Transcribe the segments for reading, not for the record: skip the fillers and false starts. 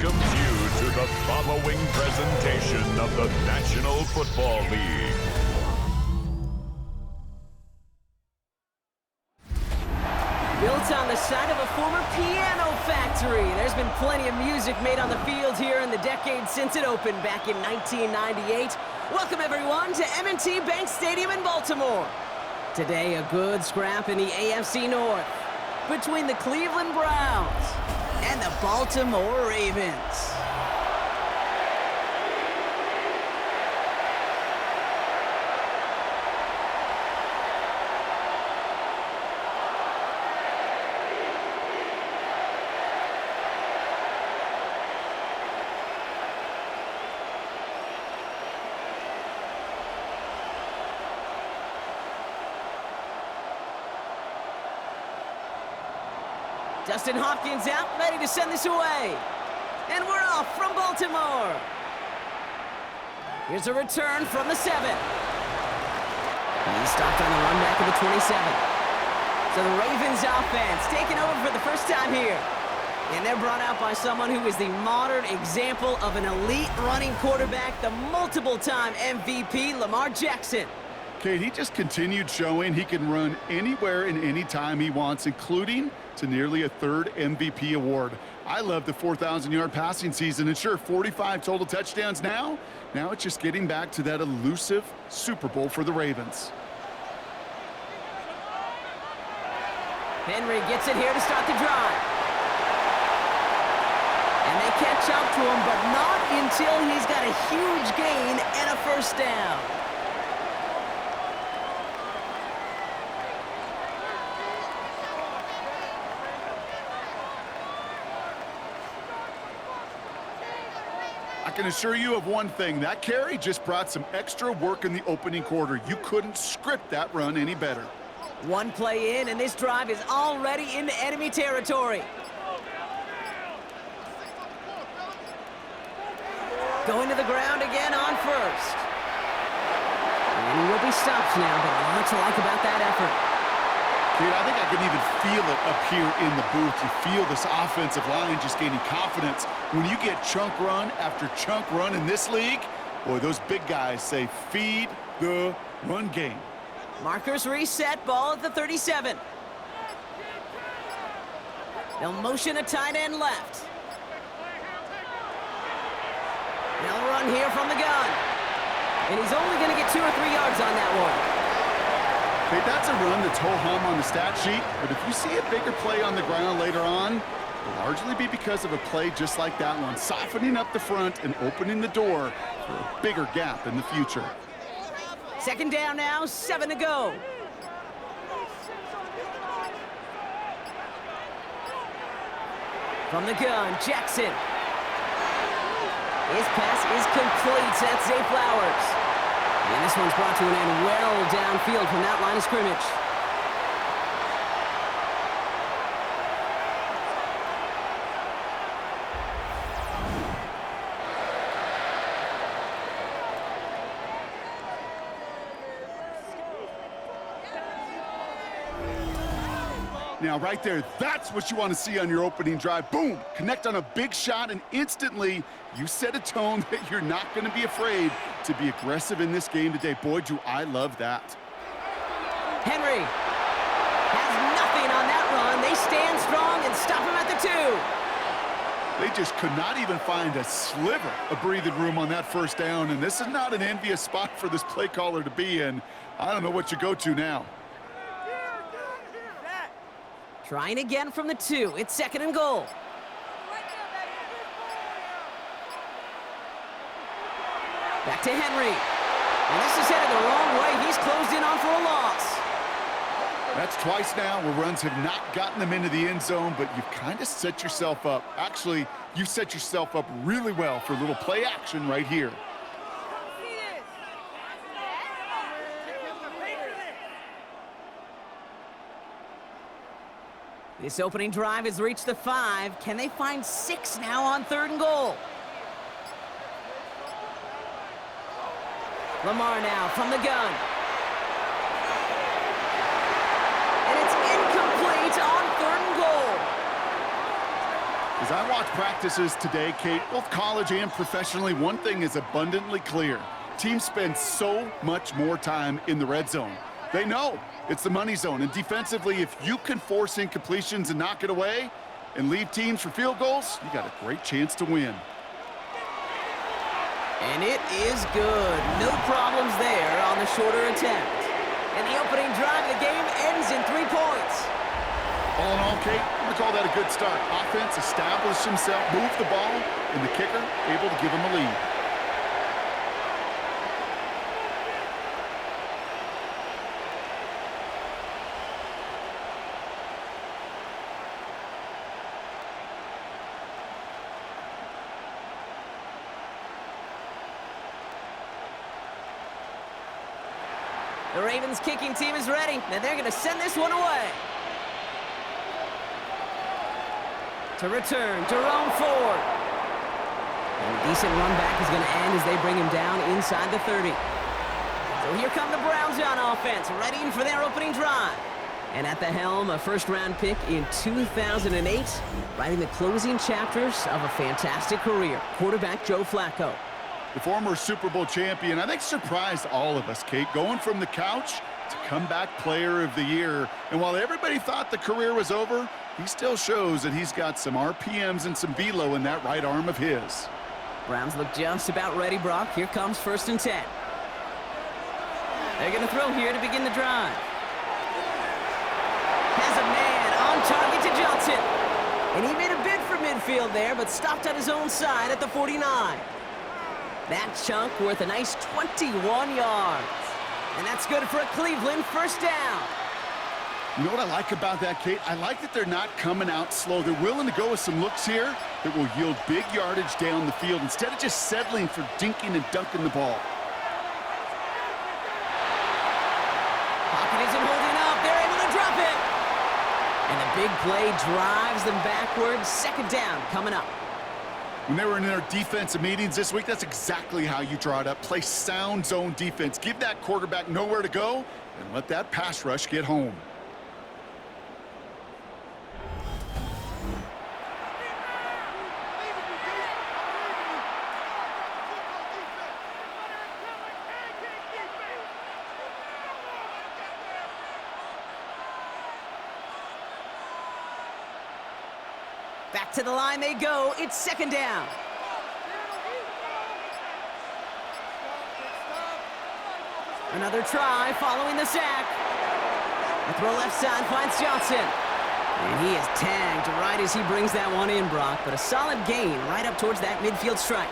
welcomes you to the following presentation of the National Football League. Built on the site of a former piano factory, there's been plenty of music made on the field here in the decade since it opened back in 1998. Welcome, everyone, to M&T Bank Stadium in Baltimore. Today, a good scrap in the AFC North between the Cleveland Browns and the Baltimore Ravens. Justin Hopkins out, ready to send this away. And we're off from Baltimore. Here's a return from the 7. He's stopped on the run back of the 27. So the Ravens offense taking over for the first time here. And they're brought out by someone who is the modern example of an elite running quarterback, the multiple-time MVP, Lamar Jackson. Kate, he just continued showing he can run anywhere and anytime he wants, including to nearly a third MVP award. I love the 4,000-yard passing season, and sure, 45 total touchdowns now. Now it's just getting back to that elusive Super Bowl for the Ravens. Henry gets it here to start the drive. And they catch up to him, but not until he's got a huge gain and a first down. I can assure you of one thing, that carry just brought some extra work in the opening quarter. You couldn't script that run any better. One play in, and this drive is already into enemy territory. Going to the ground again on first. And he will be stopped now, but a lot to like about that effort. Kate, I think I can even feel it up here in the booth. You feel this offensive line just gaining confidence. When you get chunk run after chunk run in this league, boy, those big guys say, feed the run game. Markers reset, ball at the 37. They'll motion a tight end left. They'll run here from the gun. And he's only going to get 2 or 3 yards on that one. Okay, that's a run that's ho-hum on the stat sheet, but if you see a bigger play on the ground later on, it'll largely be because of a play just like that one, softening up the front and opening the door for a bigger gap in the future. Second down now, 7 to go. From the gun, Jackson. His pass is complete. That's Zay Flowers. And this one's brought to an end well downfield from that line of scrimmage. Now, right there, that's what you want to see on your opening drive. Boom! Connect on a big shot, and instantly you set a tone that you're not going to be afraid to be aggressive in this game today. Boy, do I love that. Henry has nothing on that run. They stand strong and stop him at the 2. They just could not even find a sliver of breathing room on that first down, and this is not an envious spot for this play caller to be in. I don't know what you go to now. Trying again from the 2. It's 2nd and goal. Back to Henry. And this is headed the wrong way. He's closed in on for a loss. That's twice now where runs have not gotten them into the end zone, but you've kind of set yourself up. Actually, you set yourself up really well for a little play action right here. This opening drive has reached the 5. Can they find 6 now on 3rd and goal? Lamar now from the gun. And it's incomplete on 3rd and goal. As I watch practices today, Kate, both college and professionally, one thing is abundantly clear. Teams spend so much more time in the red zone. They know it's the money zone, and defensively, if you can force incompletions and knock it away and leave teams for field goals, you got a great chance to win. And it is good. No problems there on the shorter attempt. And the opening drive of the game ends in 3 points. All in all, Kate, I'm going to call that a good start. Offense established himself, moved the ball, and the kicker able to give him a lead. The Ravens kicking team is ready, and they're going to send this one away. To return, Jerome Ford. And a decent run back is going to end as they bring him down inside the 30. So here come the Browns on offense, ready for their opening drive. And at the helm, a first-round pick in 2008, writing the closing chapters of a fantastic career, quarterback Joe Flacco. The former Super Bowl champion, I think, surprised all of us, Kate, going from the couch to comeback player of the year. And while everybody thought the career was over, he still shows that he's got some RPMs and some velo in that right arm of his. Browns look just about ready, Brock. Here comes 1st and 10. They're going to throw here to begin the drive. Has a man on target to Johnson. And he made a bid for midfield there, but stopped on his own side at the 49. That chunk worth a nice 21 yards. And that's good for a Cleveland first down. You know what I like about that, Kate? I like that they're not coming out slow. They're willing to go with some looks here that will yield big yardage down the field instead of just settling for dinking and dunking the ball. Pocket isn't holding up. They're able to drop it. And the big play drives them backwards. 2nd down coming up. When they were in their defensive meetings this week, that's exactly how you draw it up. Play sound zone defense. Give that quarterback nowhere to go and let that pass rush get home. Back to the line they go. It's 2nd down. Another try following the sack. The throw left side finds Johnson. And he is tagged right as he brings that one in, Brock. But a solid gain right up towards that midfield strike.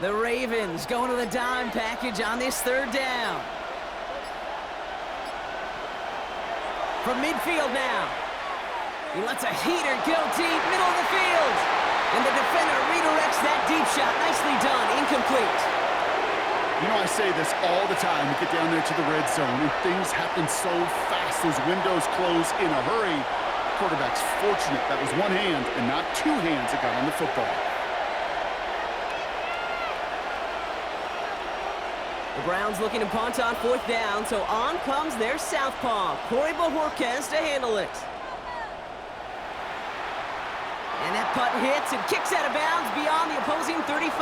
The Ravens going to the dime package on this 3rd down. From midfield now. He lets a heater go deep, middle of the field. And the defender redirects that deep shot. Nicely done, incomplete. You know, I say this all the time. You get down there to the red zone, and things happen so fast. Those windows close in a hurry. The quarterback's fortunate that was one hand and not 2 hands that got on the football. The Browns looking to punt on 4th down, so on comes their southpaw, Corey Bojorquez, to handle it. And that punt hits and kicks out of bounds beyond the opposing 35.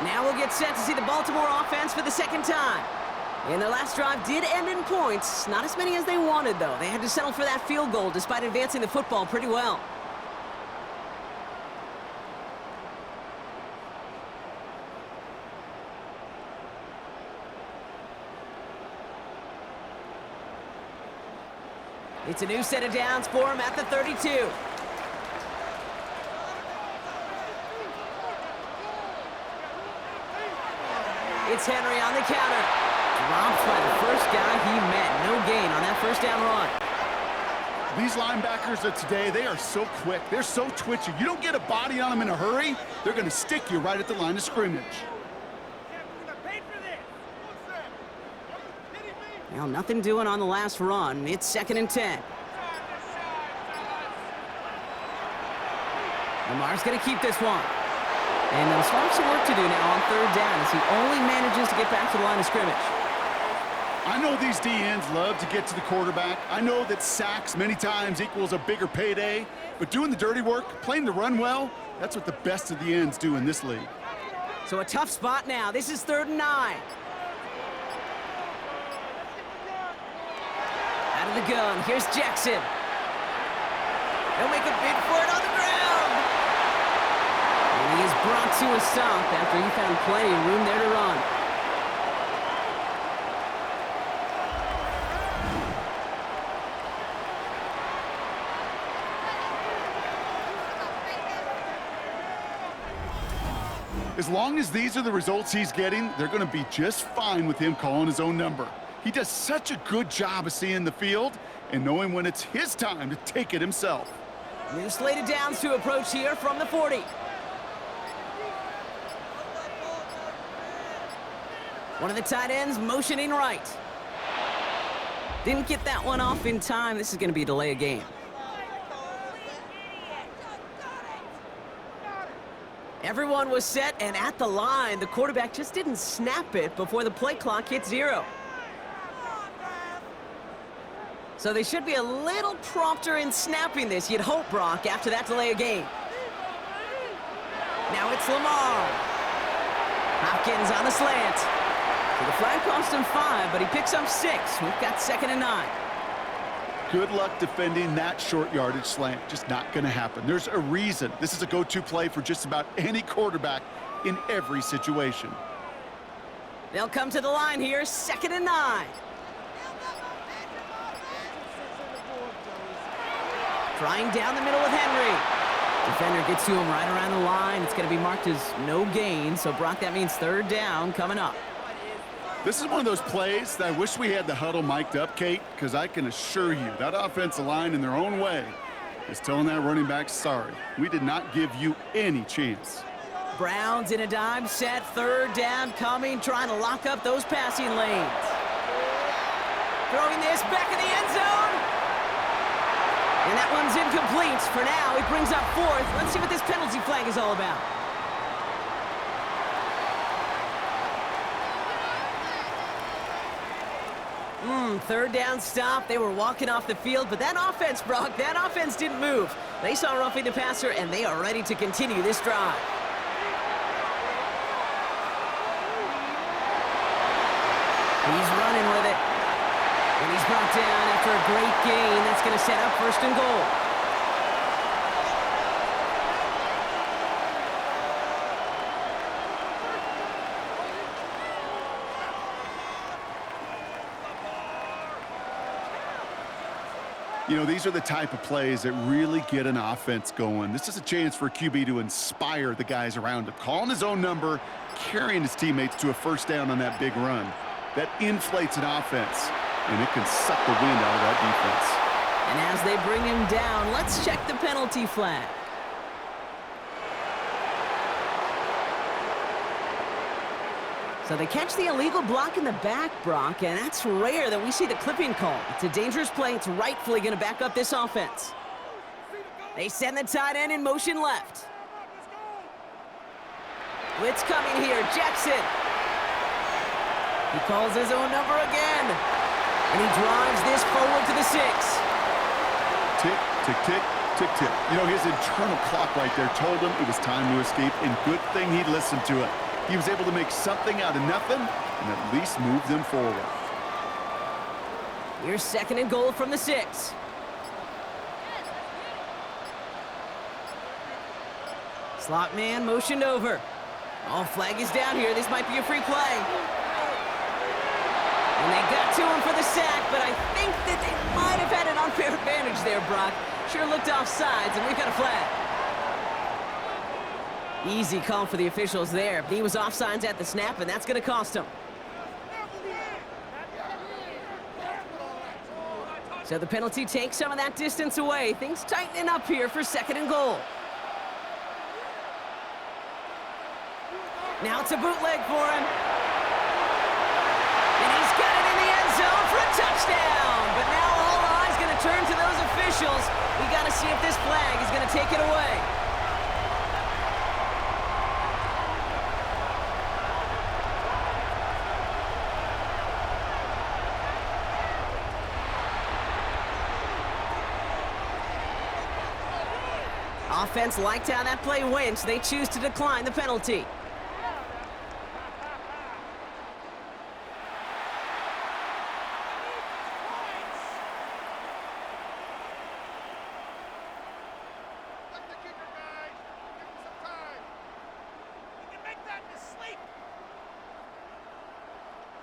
Now we'll get set to see the Baltimore offense for the 2nd time. And their last drive did end in points. Not as many as they wanted, though. They had to settle for that field goal despite advancing the football pretty well. It's a new set of downs for him at the 32. It's Henry on the counter. Dropped by the first guy he met. No gain on that 1st down run. These linebackers of today, they are so quick. They're so twitchy. You don't get a body on them in a hurry, they're going to stick you right at the line of scrimmage. Well, nothing doing on the last run. It's 2nd and 10. Lamar's going to keep this one. And they'll still have some work to do now on third down as he only manages to get back to the line of scrimmage. I know these D-ends love to get to the quarterback. I know that sacks many times equals a bigger payday, but doing the dirty work, playing the run well, that's what the best of the ends do in this league. So a tough spot now. This is 3rd and 9. Out of the gun, here's Jackson. He'll make a bid for it on the ground. And he is brought to a stop after he found plenty of room there to run. As long as these are the results he's getting, they're going to be just fine with him calling his own number. He does such a good job of seeing the field and knowing when it's his time to take it himself. New slate of downs to approach here from the 40. One of the tight ends motioning right. Didn't get that one off in time. This is going to be a delay of game. Everyone was set and at the line. The quarterback just didn't snap it before the play clock hit 0. So they should be a little prompter in snapping this, you'd hope, Brock, after that delay of game. Now it's Lamar. Hopkins on the slant. So the flag cost him 5, but he picks up 6. We've got 2nd and 9. Good luck defending that short yardage slant. Just not going to happen. There's a reason. This is a go-to play for just about any quarterback in every situation. They'll come to the line here, 2nd and 9. Trying down the middle with Henry. Defender gets to him right around the line. It's going to be marked as no gain. So, Brock, that means 3rd down coming up. This is one of those plays that I wish we had the huddle mic'd up, Kate, because I can assure you that offensive line in their own way is telling that running back, sorry, we did not give you any chance. Browns in a dime set, 3rd down coming, trying to lock up those passing lanes. Throwing this back in the end zone. And that one's incomplete. For now, he brings up 4th. Let's see what this penalty flag is all about. 3rd down stop. They were walking off the field, but that offense, Brock, that offense didn't move. They saw roughing the passer, and they are ready to continue this drive. He's running with it. And he's brought down after a great gain. That's going to set up 1st and goal. You know, these are the type of plays that really get an offense going. This is a chance for a QB to inspire the guys around him. Calling his own number, carrying his teammates to a 1st down on that big run. That inflates an offense, and it can suck the wind out of that defense. And as they bring him down, let's check the penalty flag. So they catch the illegal block in the back, Brock, and that's rare that we see the clipping call. It's a dangerous play. It's rightfully going to back up this offense. They send the tight end in motion left. Blitz coming here. Jackson. He calls his own number again. And he drives this forward to the 6. Tick, tick, tick, tick, tick. You know, his internal clock right there told him it was time to escape, and good thing he listened to it. He was able to make something out of nothing and at least move them forward. Here's 2nd and goal from the 6. Slot man motioned over. Oh, flag is down here. This might be a free play. And they got to him for the sack, but I think that they might have had an unfair advantage there, Brock. Sure looked off sides, and we've got a flag. Easy call for the officials there. He was offsides at the snap, and that's going to cost him. So the penalty takes some of that distance away. Things tightening up here for 2nd and goal. Now it's a bootleg for him. And he's got it in the end zone for a touchdown. But now all eyes going to turn to those officials. We got to see if this flag is going to take it away. Offense liked how that play went. They choose to decline the penalty.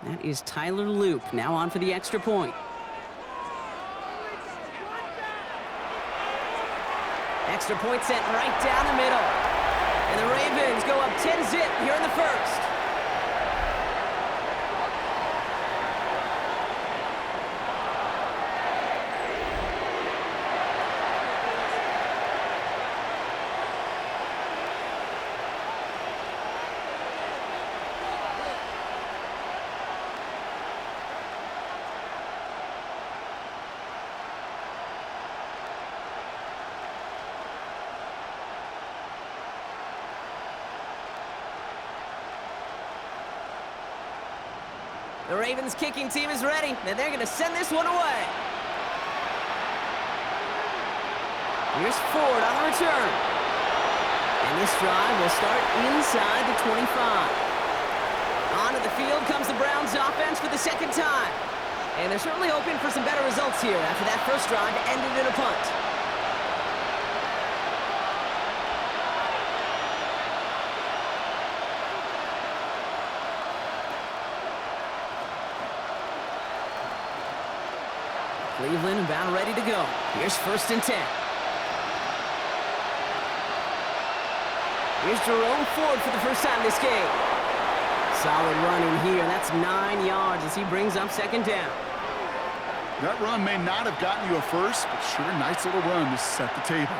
That is Tyler Luke, now on for the extra point. Extra point sent right down the middle. And the Ravens go up 10-zip here in the first. The Ravens kicking team is ready, and they're going to send this one away. Here's Ford on the return. And this drive will start inside the 25. Onto the field comes the Browns offense for the second time. And they're certainly hoping for some better results here after that first drive ended in a punt. Cleveland about ready to go. Here's 1st and 10. Here's Jerome Ford for the first time this game. Solid run in here. That's 9 yards as he brings up 2nd down. That run may not have gotten you a first, but sure, nice little run to set the table.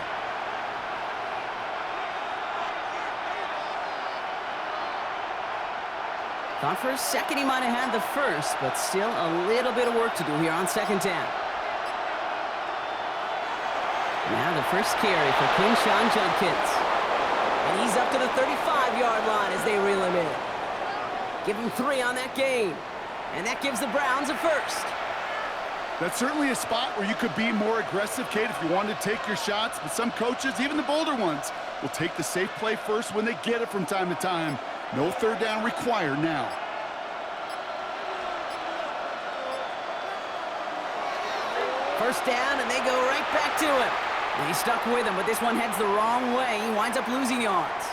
Thought for a second he might have had the first, but still a little bit of work to do here on 2nd down. Now the first carry for Quinshawn Judkins. And he's up to the 35-yard line as they reel him in. Give him 3 on that game. And that gives the Browns a first. That's certainly a spot where you could be more aggressive, Kate, if you wanted to take your shots. But some coaches, even the bolder ones, will take the safe play first when they get it from time to time. No 3rd down required now. First down, and they go right back to him. He stuck with him, but this one heads the wrong way. He winds up losing yards.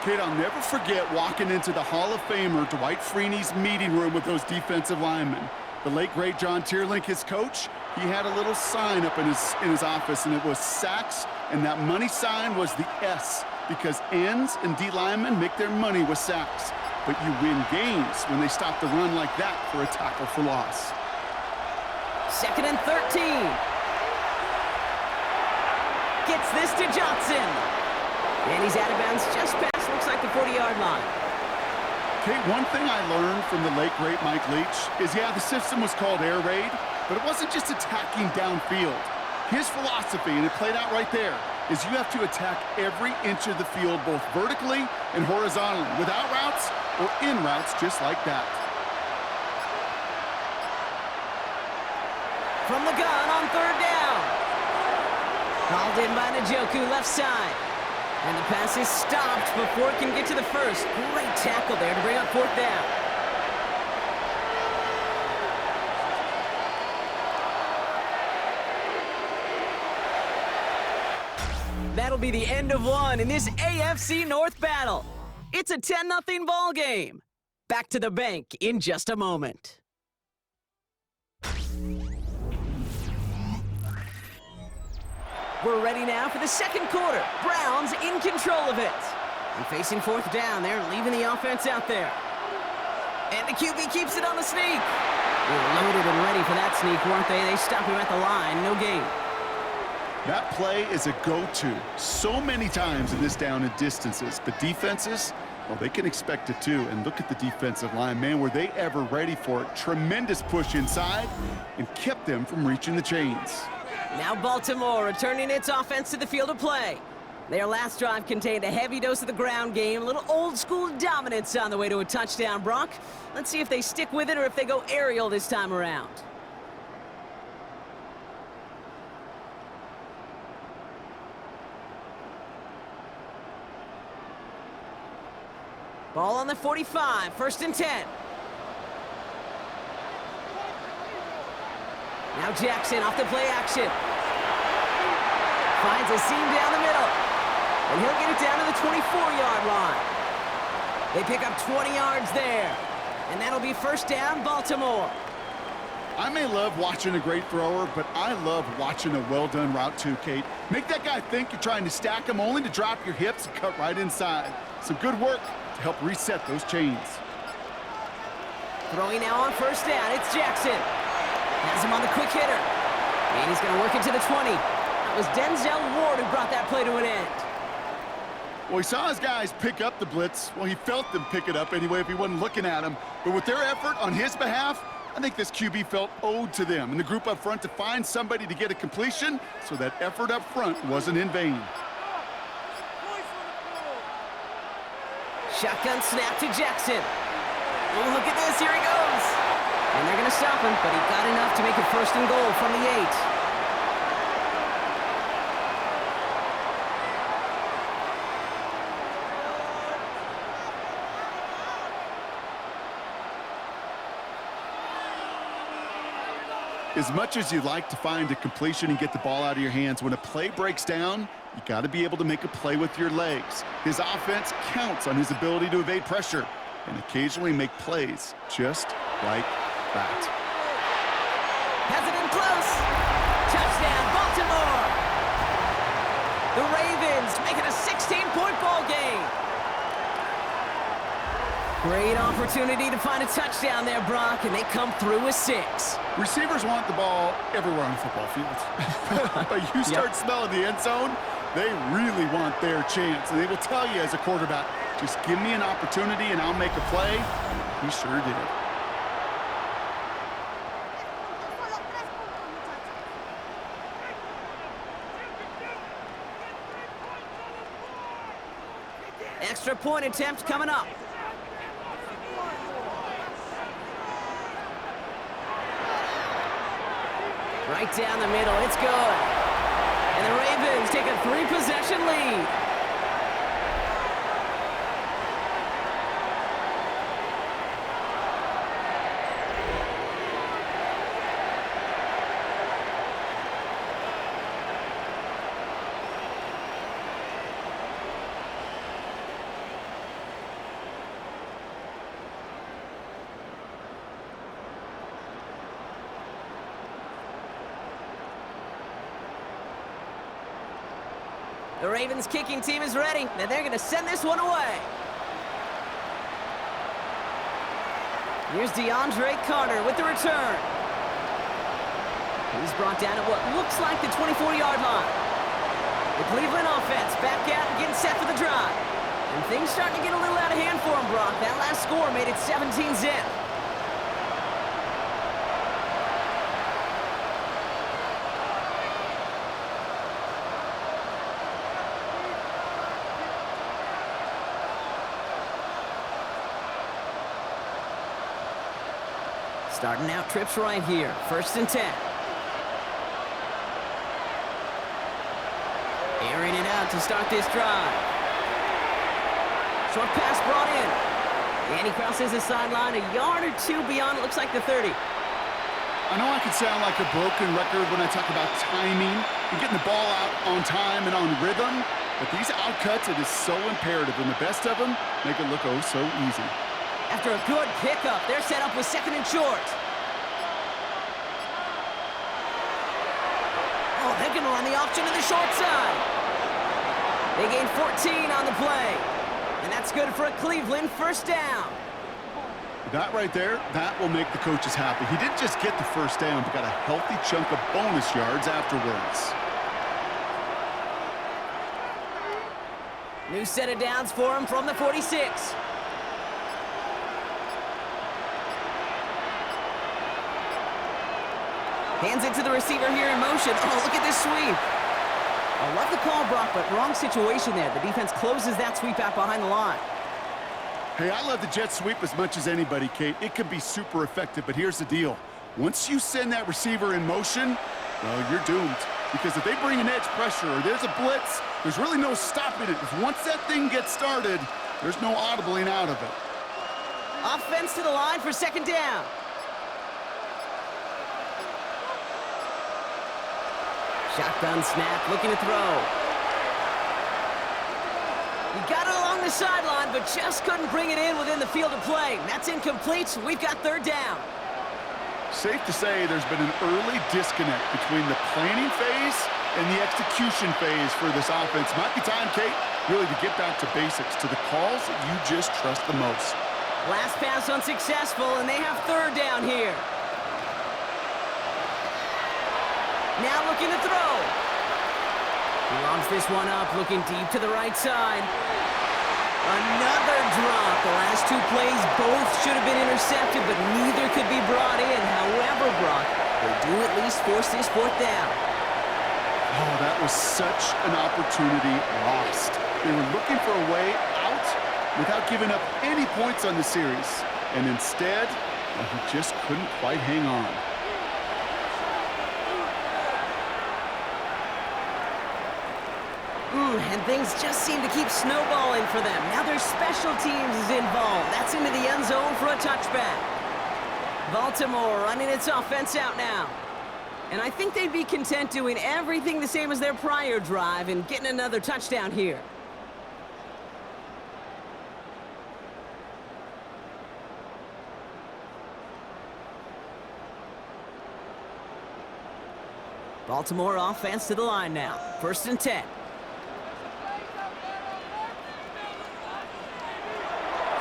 Kate, I'll never forget walking into the Hall of Famer Dwight Freeney's meeting room with those defensive linemen. The late, great John Tierlink, his coach, he had a little sign up in his office, and it was sacks, and that money sign was the S, because ends and D linemen make their money with sacks. But you win games when they stop the run like that for a tackle for loss. 2nd and 13. Gets this to Johnson. And he's out of bounds just past, looks like the 40-yard line. Kate, one thing I learned from the late, great Mike Leach is, yeah, the system was called air raid, but it wasn't just attacking downfield. His philosophy, and it played out right there, is you have to attack every inch of the field, both vertically and horizontally, without routes or in routes, just like that. From the gun on 3rd down. Called in by Njoku, left side. And the pass is stopped before it can get to the first. Great tackle there to bring up 4th down. That'll be the end of one in this AFC North battle. It's a 10-0 ball game. Back to the bank in just a moment. We're ready now for the 2nd quarter. Browns in control of it. And facing 4th down, they're leaving the offense out there. And the QB keeps it on the sneak. They were loaded and ready for that sneak, weren't they? They stop him at the line, no gain. That play is a go-to so many times in this down and distances. But defenses, well, they can expect it too. And look at the defensive line, man, were they ever ready for it? Tremendous push inside and kept them from reaching the chains. Now Baltimore returning its offense to the field of play. Their last drive contained a heavy dose of the ground game, a little old-school dominance on the way to a touchdown, Brock. Let's see if they stick with it or if they go aerial this time around. Ball on the 45, 1st and 10. Now Jackson off the play action. Finds a seam down the middle. And he'll get it down to the 24-yard line. They pick up 20 yards there. And that'll be 1st down, Baltimore. I may love watching a great thrower, but I love watching a well-done route too, Kate. Make that guy think you're trying to stack him only to drop your hips and cut right inside. Some good work to help reset those chains. Throwing now on 1st down, it's Jackson. Has him on the quick hitter. And he's going to work it to the 20. That was Denzel Ward who brought that play to an end. Well, he saw his guys pick up the blitz. Well, he felt them pick it up anyway if he wasn't looking at him. But with their effort on his behalf, I think this QB felt owed to them and the group up front to find somebody to get a completion, so that effort up front wasn't in vain. Shotgun snap to Jackson. Oh, look at this, here he goes. And they're going to stop him, but he got enough to make it 1st and goal from the 8. As much as you'd like to find a completion and get the ball out of your hands, when a play breaks down, you got to be able to make a play with your legs. His offense counts on his ability to evade pressure and occasionally make plays just like that. Has it in close. Touchdown, Baltimore. The Ravens make it a 16-point ball game. Great opportunity to find a touchdown there, Brock, and they come through with 6. Receivers want the ball everywhere on the football field. But you start smelling the end zone, they really want their chance. And they will tell you as a quarterback, just give me an opportunity and I'll make a play. He sure did. Extra point attempt coming up. Right down the middle, it's good. And the Ravens take a 3-possession lead. The Ravens kicking team is ready, and they're going to send this one away. Here's DeAndre Carter with the return. He's brought down at what looks like the 24-yard line. The Cleveland offense back out and getting set for the drive. And things starting to get a little out of hand for him, Brock. That last score made it 17-zip. Starting out trips right here. 1st and 10. Airing it out to start this drive. Short pass brought in. And he crosses the sideline a yard or 2 beyond, it looks like the 30. I know I can sound like a broken record when I talk about timing and getting the ball out on time and on rhythm, but these outcuts, it is so imperative, and the best of them make it look oh so easy. After a good pickup, they're set up with 2nd and short. Oh, they're going to run the option to the short side. They gain 14 on the play. And that's good for a Cleveland 1st down. That right there, that will make the coaches happy. He didn't just get the 1st down, but got a healthy chunk of bonus yards afterwards. New set of downs for him from the 46. Hands it to the receiver here in motion. Oh, look at this sweep. I love the call, Brock, but wrong situation there. The defense closes that sweep out behind the line. Hey, I love the jet sweep as much as anybody, Kate. It can be super effective, but here's the deal. Once you send that receiver in motion, well, you're doomed. Because if they bring an edge pressure or there's a blitz, there's really no stopping it. Once that thing gets started, There's no audibling out of it. Offense to the line for second down. Shotgun snap, looking to throw. He got it along the sideline, but just couldn't bring it in within the field of play. That's incomplete, so we've got third down. Safe to say there's been an early disconnect between the planning phase and the execution phase for this offense. Might be time, Kate, really to get back to basics, to the calls that you just trust the most. Last pass unsuccessful, and they have third down here. Now looking to throw. He lobs this one up, looking deep to the right side. Another drop. The last two plays both should have been intercepted, but neither could be brought in. However, Brock, they do at least force this fourth down. Oh, that was such an opportunity lost. They were looking for a way out without giving up any points on the series. And instead, well, he just couldn't quite hang on. And things just seem to keep snowballing for them. Now their special teams is involved. That's into the end zone for a touchback. Baltimore running its offense out now. And I think they'd be content doing everything the same as their prior drive and getting another touchdown here. Baltimore offense to the line now. 1st and 10.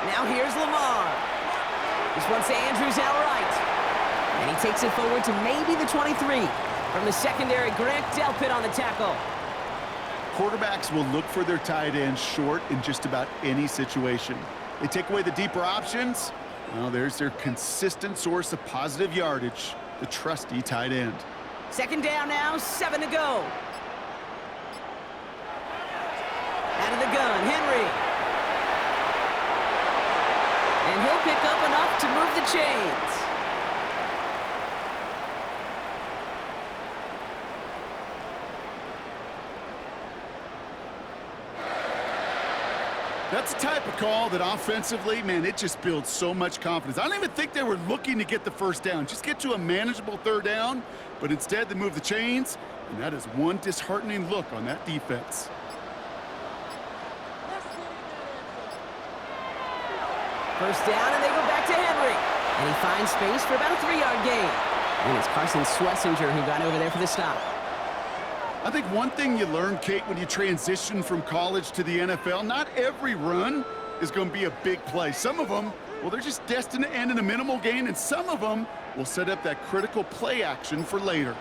Now here's Lamar. This one's to Andrews outright. And he takes it forward to maybe the 23. From the secondary, Grant Delpit on the tackle. Quarterbacks will look for their tight end short in just about any situation. They take away the deeper options. Well, there's their consistent source of positive yardage, the trusty tight end. Second down now, 7 to go. Out of the gun, Henry. And he'll pick up enough to move the chains. That's the type of call that offensively, man, it just builds so much confidence. I don't even think they were looking to get the first down. Just get to a manageable third down, but instead they move the chains, and that is one disheartening look on that defense. First down, and they go back to Henry. And he finds space for about a 3-yard gain. And it's Carson Swessinger who got over there for the stop. I think one thing you learn, Kate, when you transition from college to the NFL, not every run is going to be a big play. Some of them, well, they're just destined to end in a minimal gain, and some of them will set up that critical play action for later.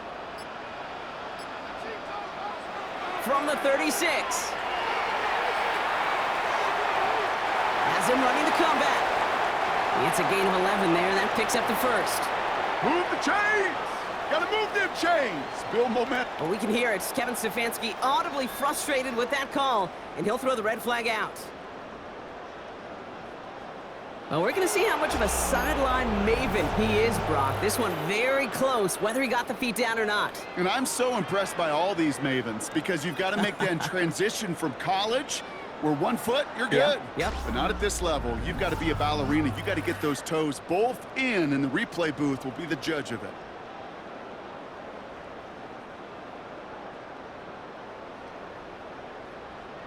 From the 36. Has him running the comeback. It's a gain of 11 there. That picks up the first. Move the chains! Gotta move them chains! Build momentum. Well, we can hear it. Kevin Stefanski audibly frustrated with that call, and he'll throw the red flag out. Well, we're going to see how much of a sideline maven he is, Brock. This one very close, whether he got the feet down or not. And I'm so impressed by all these mavens because you've got to make that transition from college where 1 foot, you're good. Yep. But not at this level. You've got to be a ballerina. You've got to get those toes both in, and the replay booth will be the judge of it.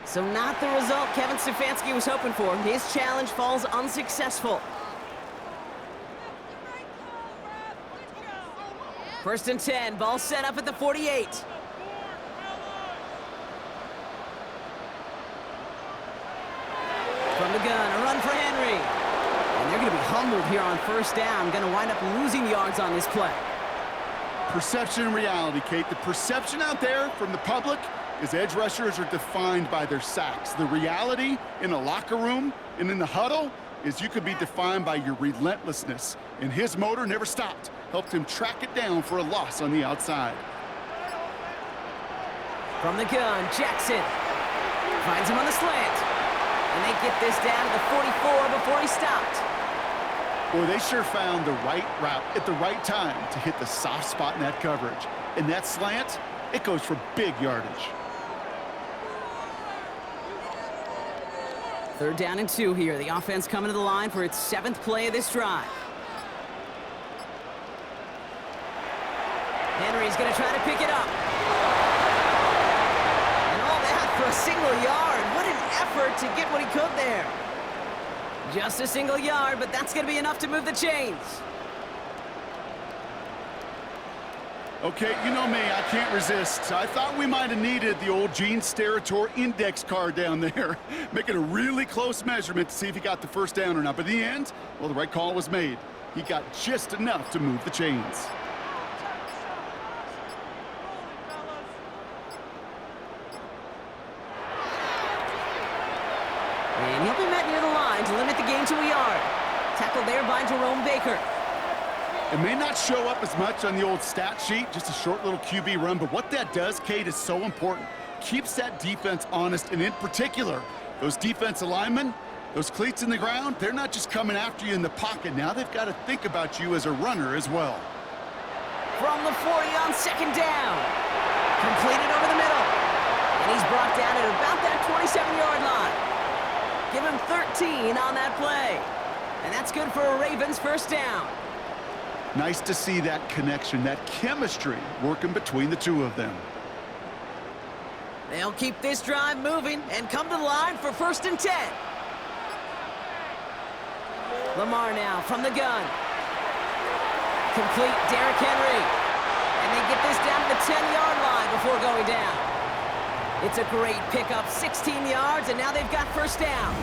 So not the result Kevin Stefanski was hoping for. His challenge falls unsuccessful. 1st and 10, ball set up at the 48. From the gun, a run for Henry. And they're going to be humbled here on 1st down. Going to wind up losing yards on this play. Perception and reality, Kate. The perception out there from the public is edge rushers are defined by their sacks. The reality in the locker room and in the huddle is you could be defined by your relentlessness. And his motor never stopped. Helped him track it down for a loss on the outside. From the gun, Jackson finds him on the slant. And they get this down to the 44 before he stopped. Boy, they sure found the right route at the right time to hit the soft spot in that coverage. And that slant, it goes for big yardage. 3rd down and 2 here. The offense coming to the line for its 7th play of this drive. Henry's going to try to pick it up. And all that for a single yard. What an effort to get what he could there. Just a single yard, but that's going to be enough to move the chains. Okay, you know me, I can't resist. I thought we might have needed the old Gene Steratore index card down there. Making a really close measurement to see if he got the first down or not. But in the end, well, the right call was made. He got just enough to move the chains. And he'll be met near the line to limit the gain to a yard. Tackled there by Jerome Baker. It may not show up as much on the old stat sheet, just a short little QB run, but what that does, Kate, is so important. Keeps that defense honest, and in particular, those defensive linemen, those cleats in the ground, they're not just coming after you in the pocket. Now they've got to think about you as a runner as well. From the 40 on 2nd down. Completed over the middle. And he's brought down at about that 27-yard line. Give him 13 on that play. And that's good for a Ravens 1st down. Nice to see that connection, that chemistry working between the two of them. They'll keep this drive moving and come to the line for 1st and 10. Lamar now from the gun. Complete Derrick Henry. And they get this down to the 10-yard line before going down. It's a great pickup, 16 yards, and now they've got 1st down.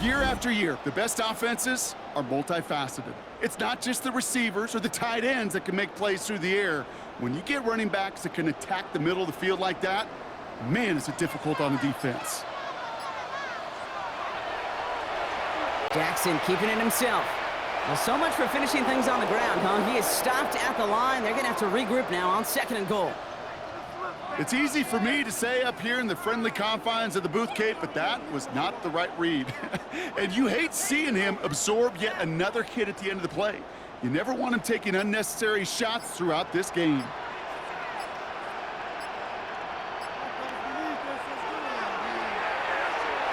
Year after year, the best offenses are multifaceted. It's not just the receivers or the tight ends that can make plays through the air. When you get running backs that can attack the middle of the field like that, man, is it difficult on the defense. Jackson keeping it himself. Well, so much for finishing things on the ground, huh? He is stopped at the line. They're going to have to regroup now on 2nd and goal. It's easy for me to say up here in the friendly confines of the booth, Kate, but that was not the right read. And you hate seeing him absorb yet another hit at the end of the play. You never want him taking unnecessary shots throughout this game.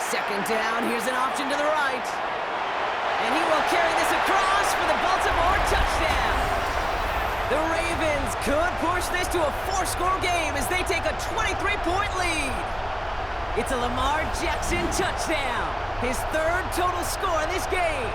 Second down, here's an option to the right. And he will carry this across for the Baltimore touchdown. The Ravens could push this to a 4-score game as they take a 23-point lead. It's a Lamar Jackson touchdown, his 3rd total score in this game.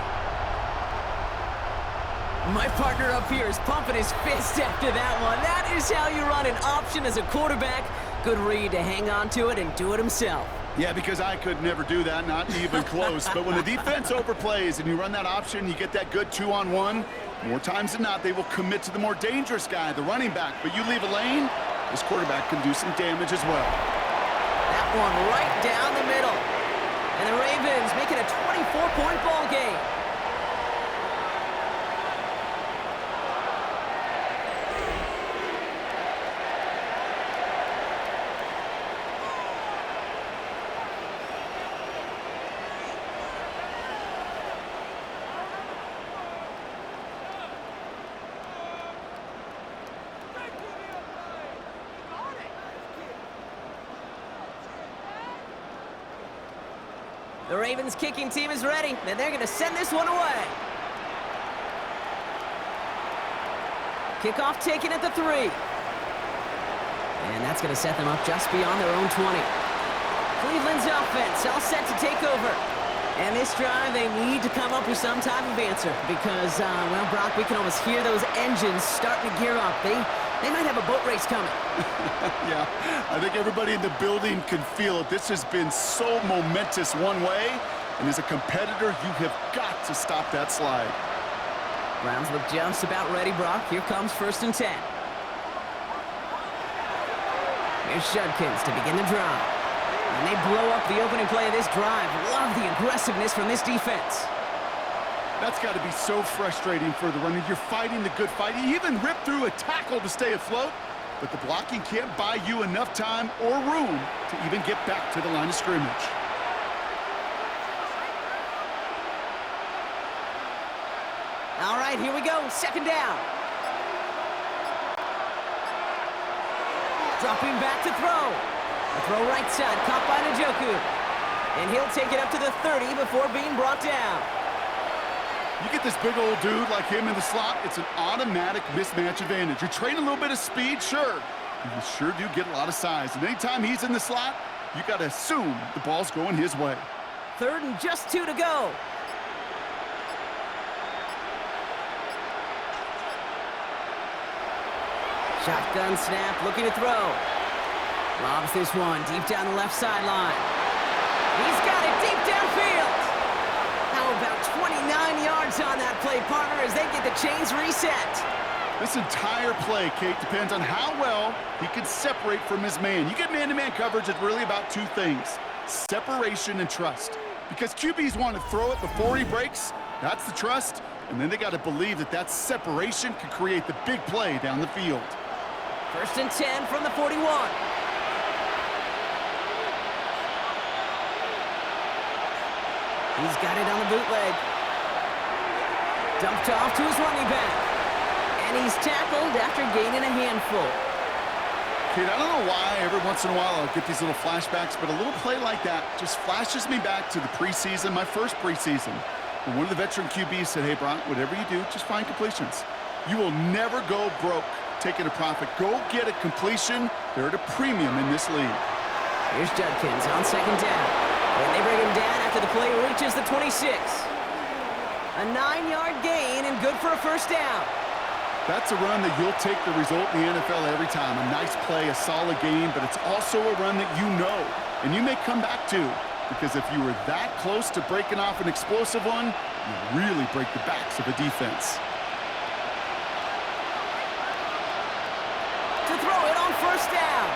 My partner up here is pumping his fist after that one. That is how you run an option as a quarterback. Good read to hang on to it and do it himself. Yeah, because I could never do that, not even close. But when the defense overplays and you run that option, you get that good 2-on-1. More times than not, they will commit to the more dangerous guy, the running back. But you leave a lane, this quarterback can do some damage as well. That one right down the middle. And the Ravens make it a 24-point ball game. The Ravens kicking team is ready, and they're going to send this one away. Kickoff taken at the 3. And that's going to set them up just beyond their own 20. Cleveland's offense all set to take over. And this drive, they need to come up with some type of answer because, well, Brock, we can almost hear those engines starting to gear up. They might have a boat race coming. Yeah, I think everybody in the building can feel it. This has been so momentous one way, and as a competitor, you have got to stop that slide. Browns look just about ready, Brock. Here comes 1st and 10. Here's Judkins to begin the drive. And they blow up the opening play of this drive. Love the aggressiveness from this defense. That's got to be so frustrating for the runner. You're fighting the good fight. You even rip through a tackle to stay afloat, but the blocking can't buy you enough time or room to even get back to the line of scrimmage. All right, here we go. 2nd down. Dropping back to throw. A throw right side, caught by Njoku. And he'll take it up to the 30 before being brought down. You get this big old dude like him in the slot, it's an automatic mismatch advantage. You train a little bit of speed, sure. You sure do get a lot of size. And anytime he's in the slot, you got to assume the ball's going his way. 3rd and just 2 to go. Shotgun snap, looking to throw. Lobs this one deep down the left sideline. He's got it deep downfield. How about 29 yards on that play, partner, as they get the chains reset? This entire play, Kate, depends on how well he can separate from his man. You get man-to-man coverage, it's really about 2 things: separation and trust. Because QBs want to throw it before he breaks, that's the trust, and then they got to believe that that separation can create the big play down the field. 1st and 10 from the 41. He's got it on the bootleg. Dumped off to his running back. And he's tackled after gaining a handful. Kate, I don't know why every once in a while I'll get these little flashbacks, but a little play like that just flashes me back to the preseason, my first preseason. And one of the veteran QBs said, hey, Brock, whatever you do, just find completions. You will never go broke taking a profit. Go get a completion. They're at a premium in this league. Here's Judkins on 2nd down. And they bring him down after the play reaches the 26. A 9-yard gain and good for a 1st down. That's a run that you'll take the result in the NFL every time. A nice play, a solid game, but it's also a run that you know, and you may come back to, because if you were that close to breaking off an explosive one, you really break the backs of a defense. To throw it on 1st down.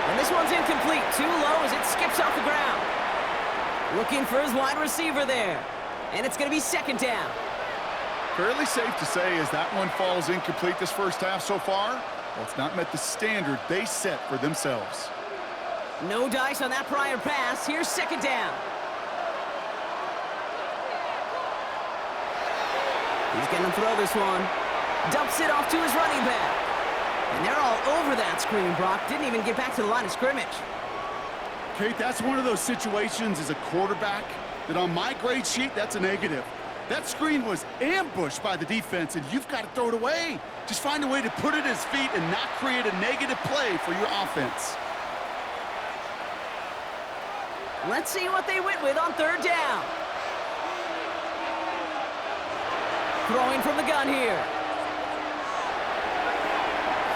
And this one's incomplete. Too low as it skips off the ground. Looking for his wide receiver there. And it's going to be 2nd down. Fairly safe to say as that one falls incomplete this first half so far, well, it's not met the standard they set for themselves. No dice on that prior pass. Here's 2nd down. He's going to throw this one. Dumps it off to his running back. And they're all over that screen, Brock. Didn't even get back to the line of scrimmage. Kate, that's one of those situations as a quarterback that on my grade sheet, that's a negative. That screen was ambushed by the defense, and you've got to throw it away. Just find a way to put it at his feet and not create a negative play for your offense. Let's see what they went with on 3rd down. Throwing from the gun here.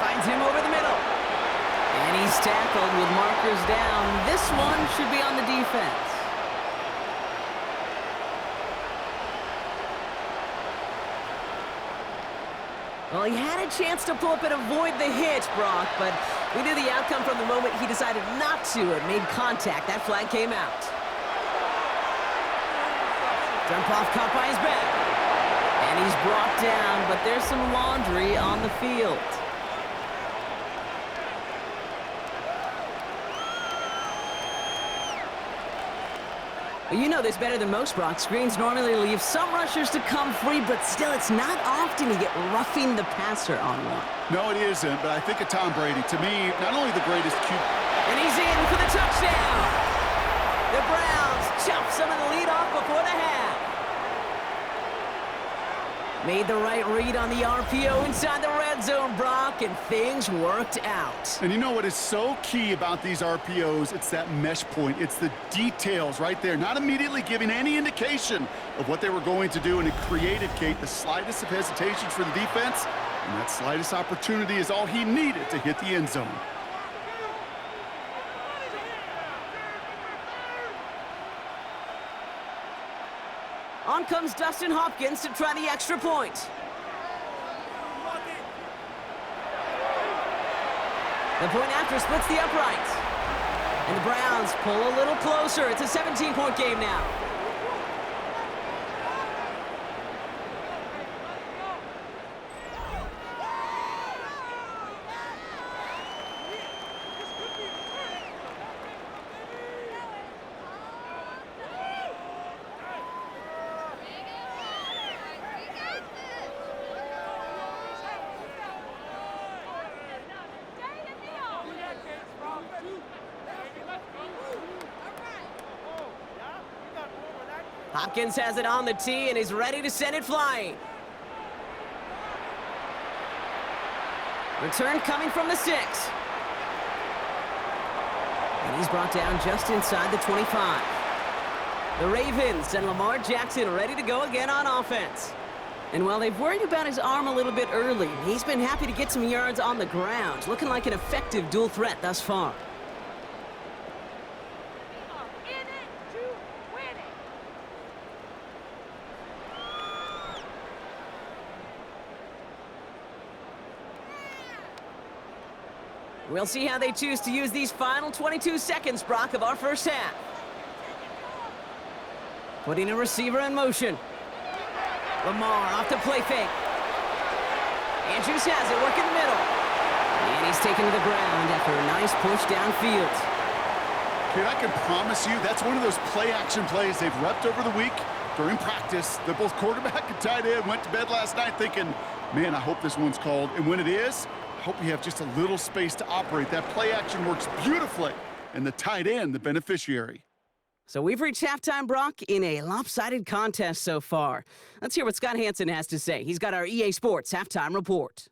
Finds him over the middle. And he's tackled with markers down. This one should be on the defense. Well, he had a chance to pull up and avoid the hit, Brock, but we knew the outcome from the moment he decided not to and made contact. That flag came out. Dump off caught by his back. And he's brought down, but there's some laundry on the field. Well, you know this better than most, Brock. Screens normally leave some rushers to come free, but still, it's not often you get roughing the passer on one. No, it isn't, but I think of Tom Brady. To me, not only the greatest QB. And he's in for the touchdown. The Browns chop some of the lead off before the half. Made the right read on the RPO inside the red zone, Brock, and things worked out. And you know what is so key about these RPOs? It's that mesh point. It's the details right there, not immediately giving any indication of what they were going to do, and it created, Kate, the slightest of hesitations for the defense, and that slightest opportunity is all he needed to hit the end zone. On comes Dustin Hopkins to try the extra point. The point after splits the uprights. And the Browns pull a little closer. It's a 17-point game now. Hopkins has it on the tee and is ready to send it flying. Return coming from the 6. And he's brought down just inside the 25. The Ravens and Lamar Jackson ready to go again on offense. And while they've worried about his arm a little bit early, he's been happy to get some yards on the ground, looking like an effective dual threat thus far. We'll see how they choose to use these final 22 seconds, Brock, of our first half. Putting a receiver in motion. Lamar off the play fake. Andrews has it, work in the middle. And he's taken to the ground after a nice push downfield. Kid, I can promise you that's one of those play-action plays they've repped over the week during practice. The both quarterback and tight end went to bed last night thinking, man, I hope this one's called. And when it is, I hope we have just a little space to operate. That play action works beautifully, and the tight end, the beneficiary. So we've reached halftime, Brock, in a lopsided contest so far. Let's hear what Scott Hansen has to say. He's got our EA Sports halftime report.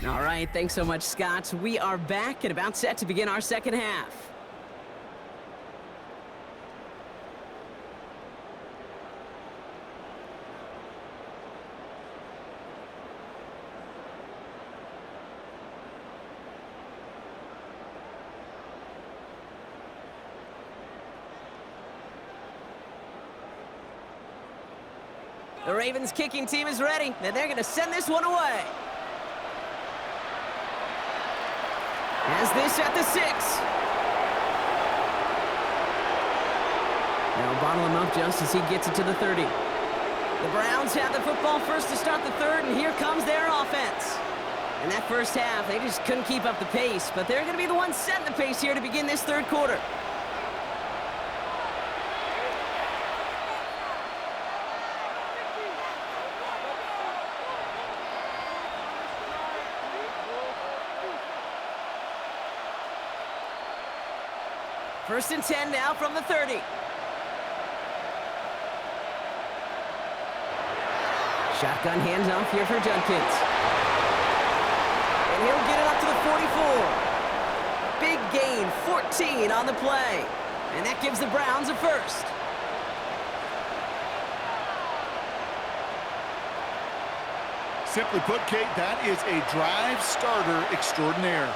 All right, thanks so much, Scott. We are back and about set to begin our second half. The Ravens kicking team is ready, and they're going to send this one away. Has this at the 6. Now bottle him up just as he gets it to the 30. The Browns have the football first to start the third, and here comes their offense. In that first half, they just couldn't keep up the pace, but they're going to be the ones setting the pace here to begin this third quarter. First and 10 now from the 30. Shotgun handoff here for Judkins. And he'll get it up to the 44. Big gain, 14 on the play. And that gives the Browns a first. Simply put, Kate, that is a drive starter extraordinaire.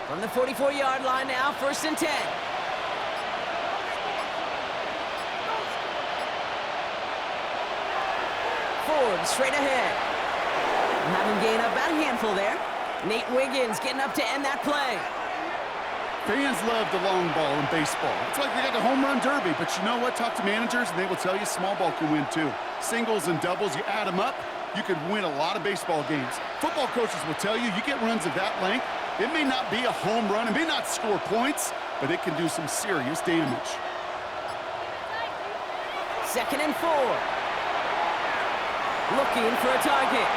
From the 44-yard line now, first and 10. Ford straight ahead. We'll have him gain about a handful there. Nate Wiggins getting up to end that play. Fans love the long ball in baseball. It's like they got the home run derby, but you know what? Talk to managers, and they will tell you small ball can win too. Singles and doubles, you add them up, you could win a lot of baseball games. Football coaches will tell you, you get runs of that length, it may not be a home run, it may not score points, but it can do some serious damage. Second and 4. Looking for a target.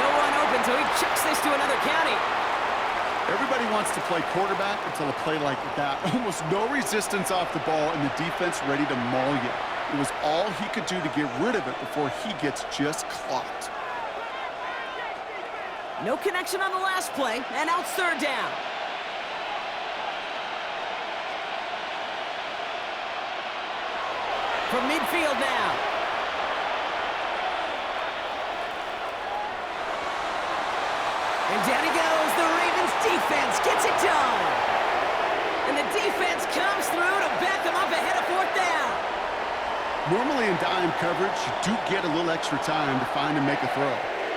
No one open, so he chucks this to another county. Everybody wants to play quarterback until a play like that. Almost no resistance off the ball and the defense ready to maul you. It was all he could do to get rid of it before he gets just clocked. No connection on the last play, and now it's third down. From midfield now. And down he goes. The Ravens defense gets it done. And the defense comes through to back them up ahead of fourth down. Normally in dime coverage, you do get a little extra time to find and make a throw.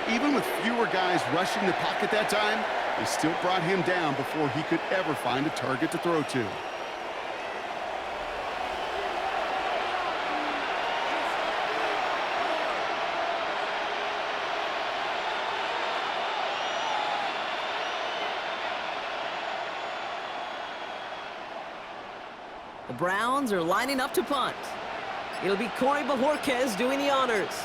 Even with fewer guys rushing the pocket that time, They still brought him down before he could ever find a target to throw to. The Browns are lining up to punt. It'll be Corey Bajorquez doing the honors.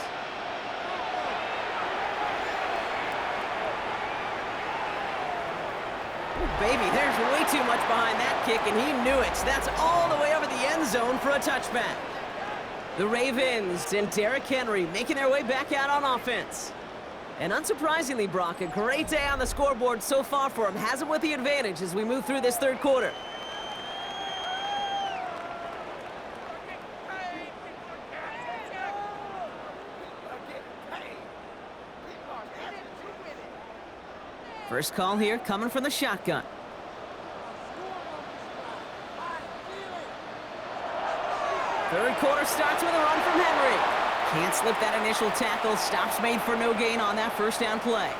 Oh, baby, there's way too much behind that kick, and he knew it. That's all the way over the end zone for a touchback. The Ravens and Derrick Henry making their way back out on offense. And unsurprisingly, Brock, a great day on the scoreboard so far for him. Has him with the advantage as we move through this third quarter. First call here coming from the shotgun. Third quarter starts with a run from Henry. Can't slip that initial tackle. Stops made for no gain on that first down play.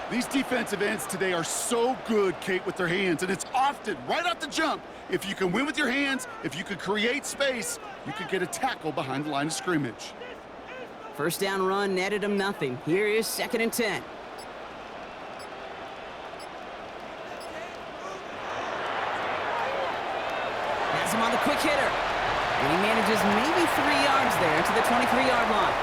These defensive ends today are so good, Kate, with their hands, and it's often right off the jump. If you can win with your hands, if you can create space, you can get a tackle behind the line of scrimmage. First down run netted him nothing. Here is 2nd and 10. Has him on the quick hitter. And he manages maybe 3 yards there to the 23-yard line.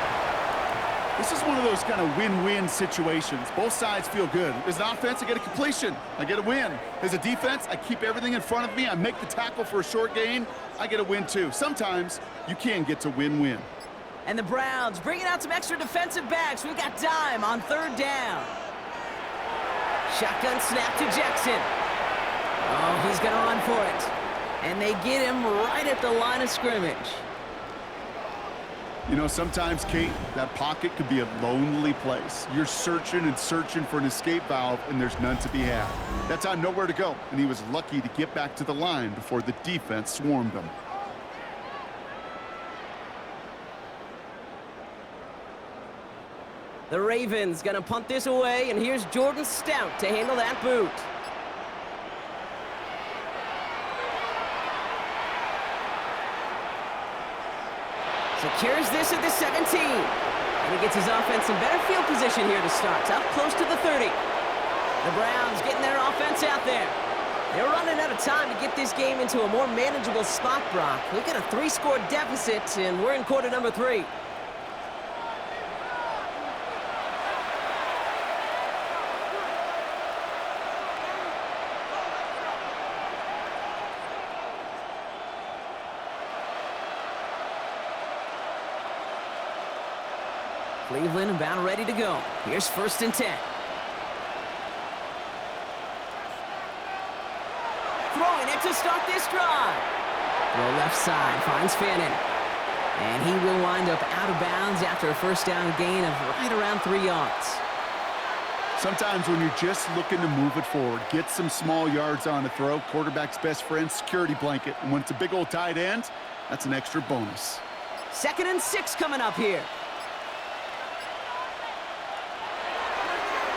This is one of those kind of win-win situations. Both sides feel good. As an offense, I get a completion. I get a win. As a defense, I keep everything in front of me. I make the tackle for a short gain. I get a win, too. Sometimes you can get to win-win. And the Browns bringing out some extra defensive backs. We've got dime on 3rd down. Shotgun snap to Jackson. Oh, he's going to run for it. And they get him right at the line of scrimmage. You know, sometimes, Kate, that pocket could be a lonely place. You're searching and searching for an escape valve, and there's none to be had. That time, nowhere to go, and he was lucky to get back to the line before the defense swarmed him. The Ravens gonna punt this away, and here's Jordan Stout to handle that boot. Secures this at the 17. And he gets his offense in better field position here to start. Up close to the 30. The Browns getting their offense out there. They're running out of time to get this game into a more manageable spot, Brock. We've got a 3-score deficit, and we're in quarter number 3. Cleveland about ready to go. Here's 1st and 10. Throwing it to start this drive. Throw left side, finds Fannin. And he will wind up out of bounds after a first down gain of right around 3 yards. Sometimes when you're just looking to move it forward, get some small yards on the throw, quarterback's best friend, security blanket. And when it's a big old tight end, that's an extra bonus. 2nd and 6 coming up here.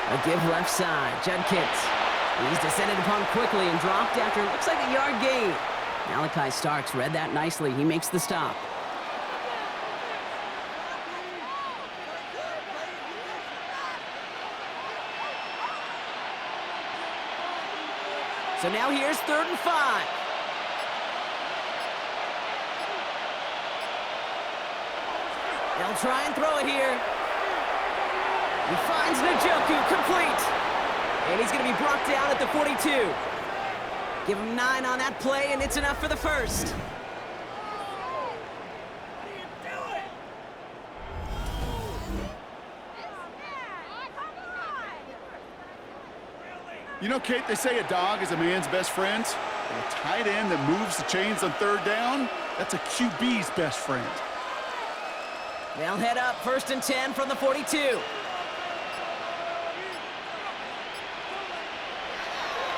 A give left side, Judkins. He's descended upon quickly and dropped after looks like a yard gain. Malachi Starks read that nicely. He makes the stop. So now here's 3rd and 5. They'll try and throw it here. He finds Njoku, complete. And he's going to be brought down at the 42. Give him 9 on that play, and it's enough for the first. You know, Kate, they say a dog is a man's best friend. And a tight end that moves the chains on 3rd down, that's a QB's best friend. They'll head up 1st and 10 from the 42.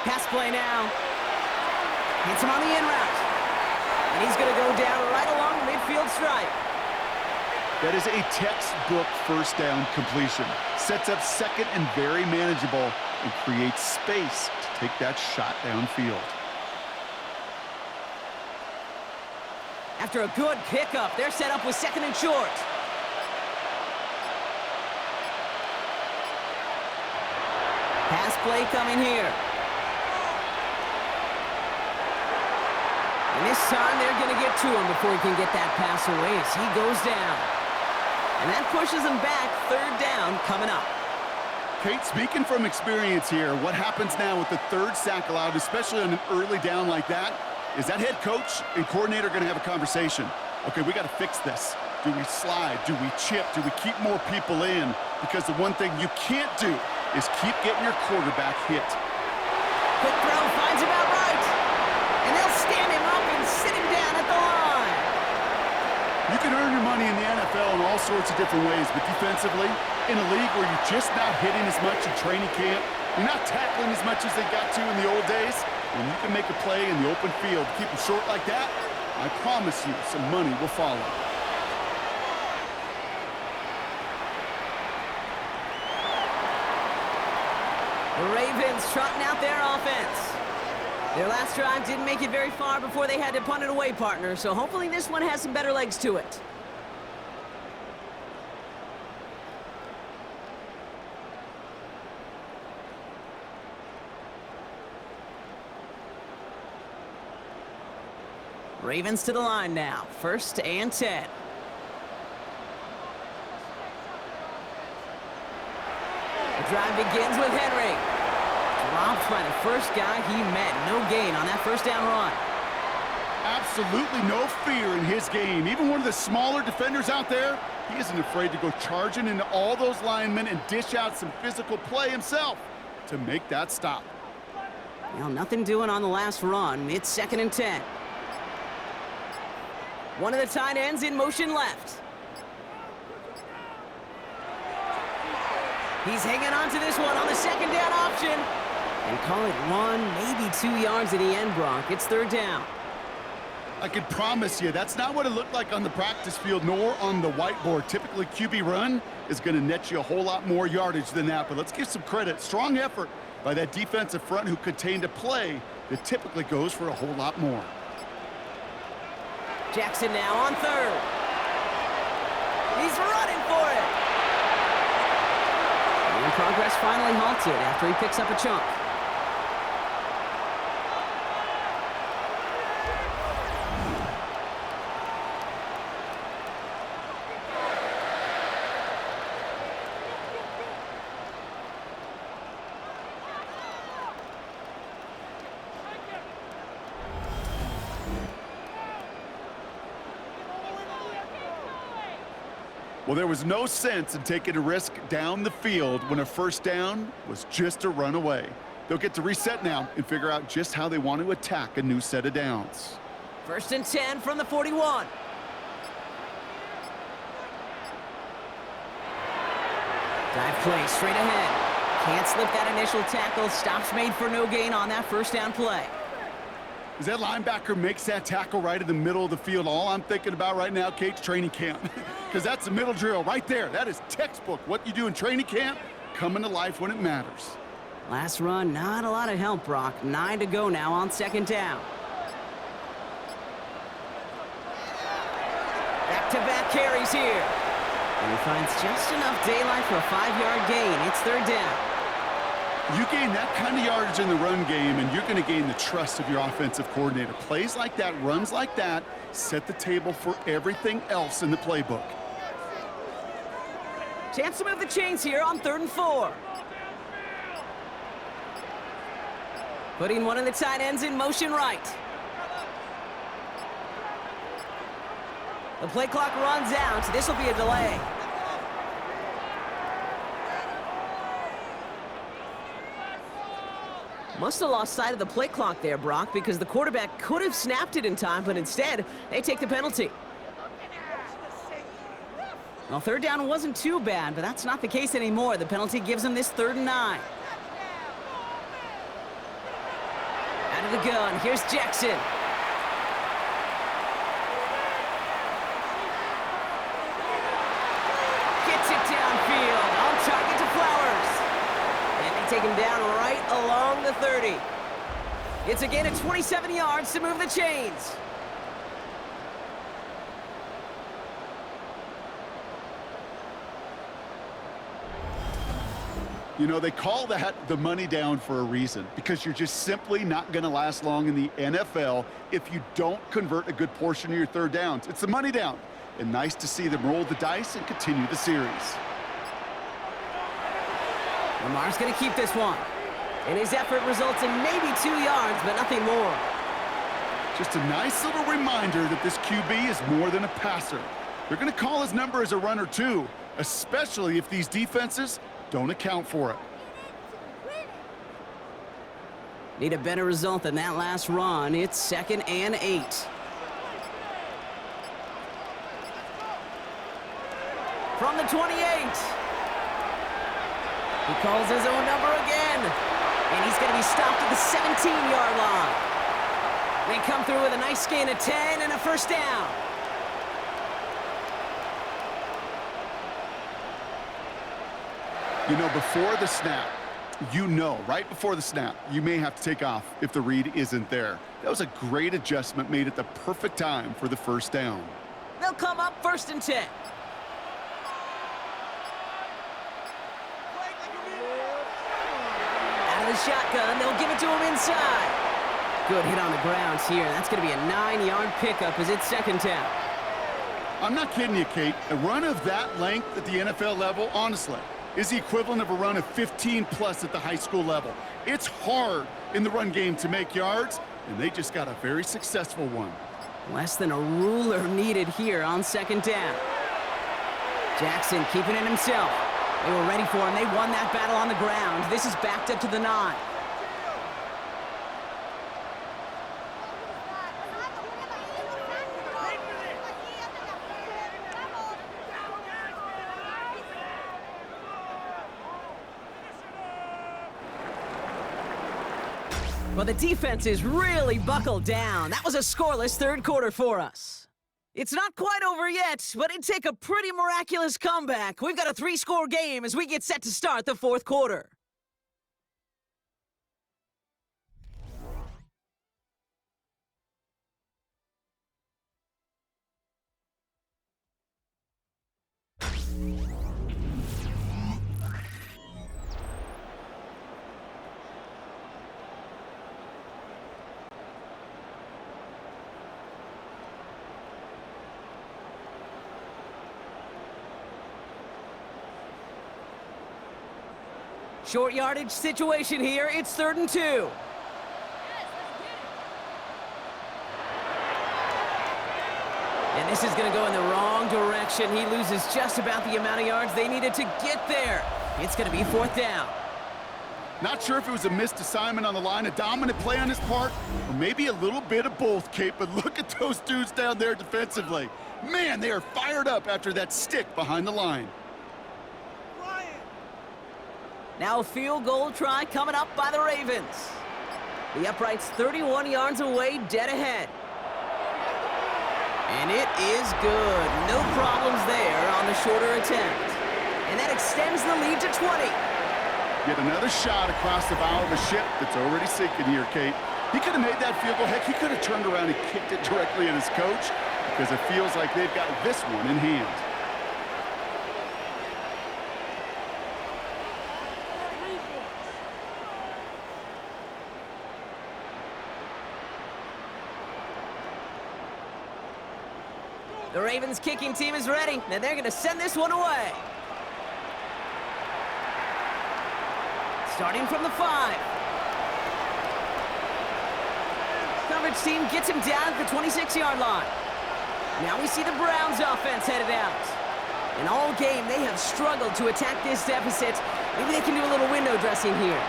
Pass play now. Hits him on the in route. And he's going to go down right along the midfield stripe. That is a textbook first down completion. Sets up second and very manageable and creates space to take that shot downfield. After a good pickup, they're set up with second and short. Pass play coming here. And this time they're going to get to him before he can get that pass away as he goes down. And that pushes him back. Third down coming up. Kate, speaking from experience here, what happens now with the third sack allowed, especially on an early down like that, is that head coach and coordinator going to have a conversation. Okay, we got to fix this. Do we slide? Do we chip? Do we keep more people in? Because the one thing you can't do is keep getting your quarterback hit. Quick throw finds about right. And they'll stand him up and sit him down at the line. You can earn your money in the NFL in all sorts of different ways, but defensively, in a league where you're just not hitting as much in training camp, you're not tackling as much as they got to in the old days, when you can make a play in the open field, keep them short like that, I promise you some money will follow. The Ravens trotting out their offense. Their last drive didn't make it very far before they had to punt it away, partner, so hopefully this one has some better legs to it. Ravens to the line now. 1st and 10. The drive begins with Henry. Dropped by the first guy he met. No gain on that first down run. Absolutely no fear in his game. Even one of the smaller defenders out there, he isn't afraid to go charging into all those linemen and dish out some physical play himself to make that stop. Well, nothing doing on the last run. It's 2nd and 10. One of the tight ends in motion left. He's hanging on to this one on the 2nd down option. And call it 1, maybe 2 yards at the end, Brock. It's 3rd down. I can promise you, that's not what it looked like on the practice field nor on the whiteboard. Typically, QB run is going to net you a whole lot more yardage than that. But let's give some credit. Strong effort by that defensive front who contained a play that typically goes for a whole lot more. Jackson now on 3rd. He's running for it. And progress finally halted after he picks up a chunk. Well, there was no sense in taking a risk down the field when a first down was just a run away. They'll get to reset now and figure out just how they want to attack a new set of downs. 1st and 10 from the 41. Dive play straight ahead. Can't slip that initial tackle. Stops made for no gain on that first down play. As that linebacker makes that tackle right in the middle of the field, all I'm thinking about right now, Kate's training camp. Because that's the middle drill right there. That is textbook. What you do in training camp, coming to life when it matters. Last run, not a lot of help, Brock. 9 to go now on 2nd down. Back-to-back carries here. And he finds just enough daylight for a 5-yard gain. It's 3rd down. You gain that kind of yardage in the run game, and you're going to gain the trust of your offensive coordinator. Plays like that, runs like that, set the table for everything else in the playbook. Chance to move the chains here on 3rd and 4. Putting one of the tight ends in motion right. The play clock runs out. This will be a delay. Must have lost sight of the play clock there, Brock, because the quarterback could have snapped it in time, but instead, they take the penalty. Well, 3rd down wasn't too bad, but that's not the case anymore. The penalty gives them this 3rd and 9. Out of the gun, here's Jackson. take him down right along the 30. It's a gain of 27 yards to move the chains. You know, they call that the money down for a reason, because you're just simply not going to last long in the NFL if you don't convert a good portion of your third downs. It's the money down. And nice to see them roll the dice and continue the series. Lamar's going to keep this one. And his effort results in maybe 2 yards, but nothing more. Just a nice little reminder that this QB is more than a passer. They're going to call his number as a runner too, especially if these defenses don't account for it. Need a better result than that last run. It's 2nd and 8. From the 28. He calls his own number again. And he's going to be stopped at the 17-yard line. They come through with a nice gain of 10 and a first down. You know, before the snap, right before the snap, you may have to take off if the read isn't there. That was a great adjustment made at the perfect time for the first down. They'll come up 1st and 10. Out of the shotgun, they'll give it to him inside. Good hit on the ground here. That's going to be a 9-yard pickup as it's 2nd down. I'm not kidding you, Kate. A run of that length at the NFL level, honestly, is the equivalent of a run of 15+ at the high school level. It's hard in the run game to make yards, and they just got a very successful one. Less than a ruler needed here on 2nd down. Jackson keeping it himself. They were ready for him. They won that battle on the ground. This is backed up to the 9. Well, the defense is really buckled down. That was a scoreless 3rd quarter for us. It's not quite over yet, but it'd take a pretty miraculous comeback. We've got a 3-score game as we get set to start the 4th quarter. Short yardage situation here. It's 3rd and 2. And this is going to go in the wrong direction. He loses just about the amount of yards they needed to get there. It's going to be 4th down. Not sure if it was a missed assignment on the line, a dominant play on his part, or maybe a little bit of both, Kate, but look at those dudes down there defensively. Man, they are fired up after that stick behind the line. Now a field goal try coming up by the Ravens. The upright's 31 yards away, dead ahead. And it is good. No problems there on the shorter attempt. And that extends the lead to 20. Get another shot across the bow of a ship that's already sinking here, Kate. He could have made that field goal. Heck, he could have turned around and kicked it directly at his coach, because it feels like they've got this one in hand. The Ravens kicking team is ready, and they're going to send this one away. Starting from the 5. Coverage team gets him down at the 26-yard line. Now we see the Browns offense headed out. And all game, they have struggled to attack this deficit. Maybe they can do a little window dressing here.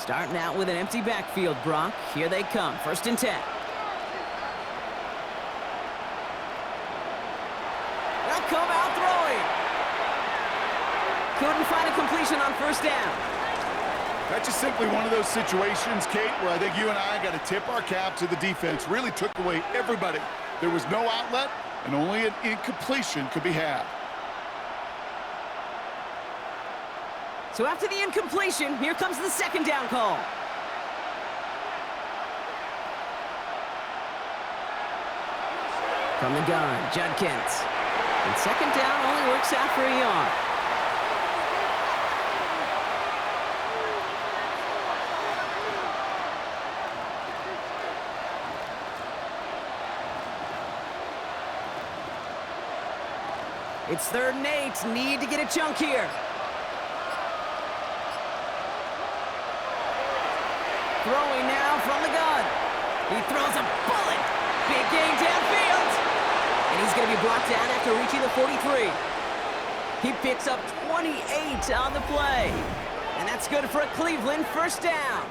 Starting out with an empty backfield, Brock. Here they come, 1st and 10. They'll come out throwing. Couldn't find a completion on 1st down. That's just simply one of those situations, Kate, where I think you and I got to tip our cap to the defense. Really took away everybody. There was no outlet, and only an incompletion could be had. So after the incompletion, here comes the second down call. From the gun, Judkins. And second down only works out for a yard. It's 3rd and 8. Need to get a chunk here. Throwing now from the gun. He throws a bullet. Big gain downfield. And he's going to be brought down after reaching the 43. He picks up 28 on the play. And that's good for a Cleveland first down.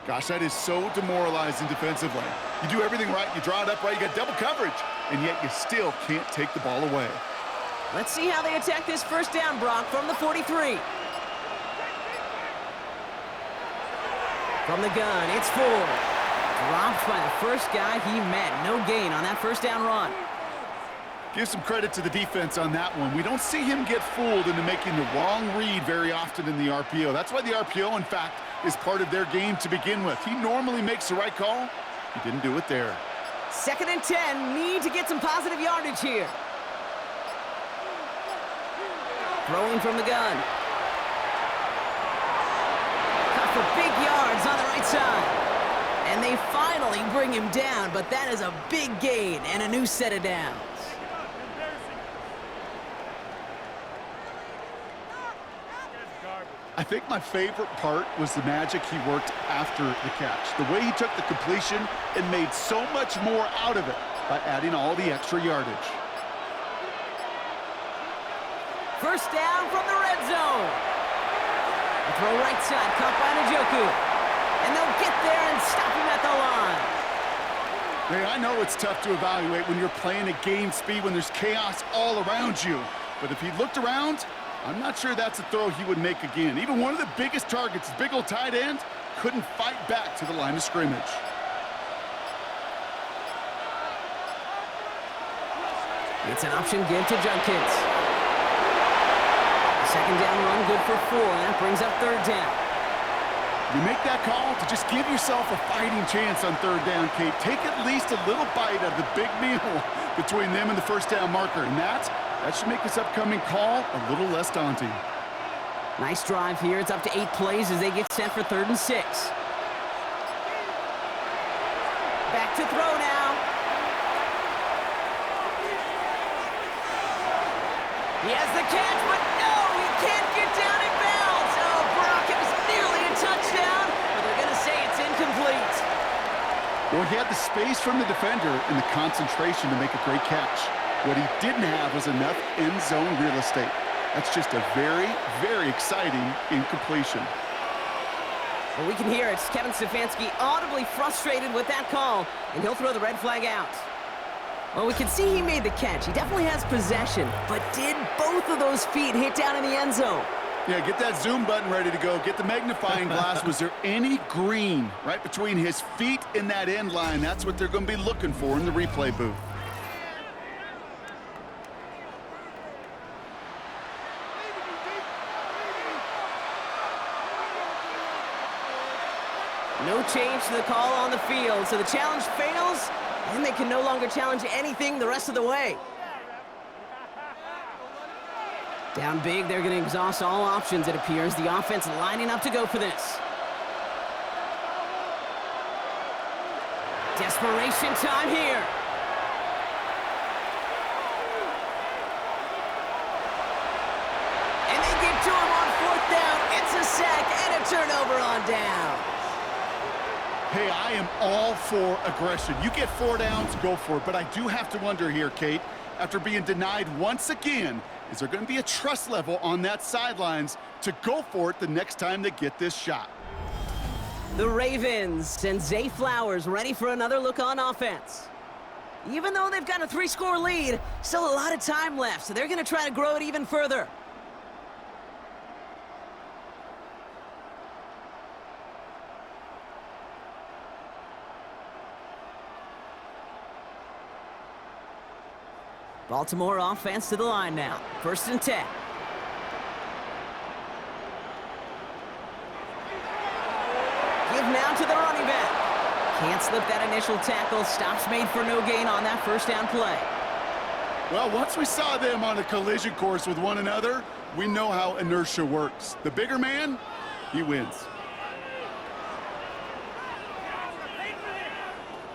Gosh, that is so demoralizing defensively. You do everything right, you draw it up right, you got double coverage, and yet you still can't take the ball away. Let's see how they attack this first down, Brock, from the 43. From the gun, it's Ford. Dropped by the first guy he met. No gain on that first down run. Give some credit to the defense on that one. We don't see him get fooled into making the wrong read very often in the RPO. That's why the RPO, in fact, is part of their game to begin with. He normally makes the right call. He didn't do it there. 2nd and 10. Need to get some positive yardage here. Throwing from the gun. Cut for big yards on the right side. And they finally bring him down, but that is a big gain and a new set of downs. I think my favorite part was the magic he worked after the catch. The way he took the completion and made so much more out of it by adding all the extra yardage. First down from the red zone. A throw right side, caught by Njoku. And they'll get there and stop him at the line. Hey, I know it's tough to evaluate when you're playing at game speed, when there's chaos all around you. But if he looked around, I'm not sure that's a throw he would make again. Even one of the biggest targets, his big old tight end, couldn't fight back to the line of scrimmage. It's an option give to Judkins. Second down run good for 4, and that brings up 3rd down. You make that call to just give yourself a fighting chance on 3rd down, Kate. Take at least a little bite of the big meal between them and the first down marker. And that should make this upcoming call a little less daunting. Nice drive here. It's up to 8 plays as they get set for 3rd and 6. Back to throw now. He has the catch, but no, he can't get down in bounds. Oh, Brock, it was nearly a touchdown, but they're going to say it's incomplete. Well, he had the space from the defender and the concentration to make a great catch. What he didn't have was enough end zone real estate. That's just a very, very exciting incompletion. Well, we can hear it. Kevin Stefanski audibly frustrated with that call, and he'll throw the red flag out. Well, we can see he made the catch. He definitely has possession, but did both of those feet hit down in the end zone? Yeah, get that zoom button ready to go. Get the magnifying glass. Was there any green right between his feet and that end line? That's what they're going to be looking for in the replay booth. No change to the call on the field, so the challenge fails, and they can no longer challenge anything the rest of the way. Down big, they're going to exhaust all options, it appears. The offense lining up to go for this. Desperation time here. And they get to him on 4th down. It's a sack and a turnover on down. Hey, I am all for aggression. You get 4 downs, go for it. But I do have to wonder here, Kate, after being denied once again, is there going to be a trust level on that sidelines to go for it the next time they get this shot? The Ravens send Zay Flowers ready for another look on offense. Even though they've got a 3-score lead, still a lot of time left, so they're going to try to grow it even further. Baltimore offense to the line now. 1st and 10. Give now to the running back. Can't slip that initial tackle. Stops made for no gain on that 1st down play. Well, once we saw them on a collision course with one another, we know how inertia works. The bigger man, he wins.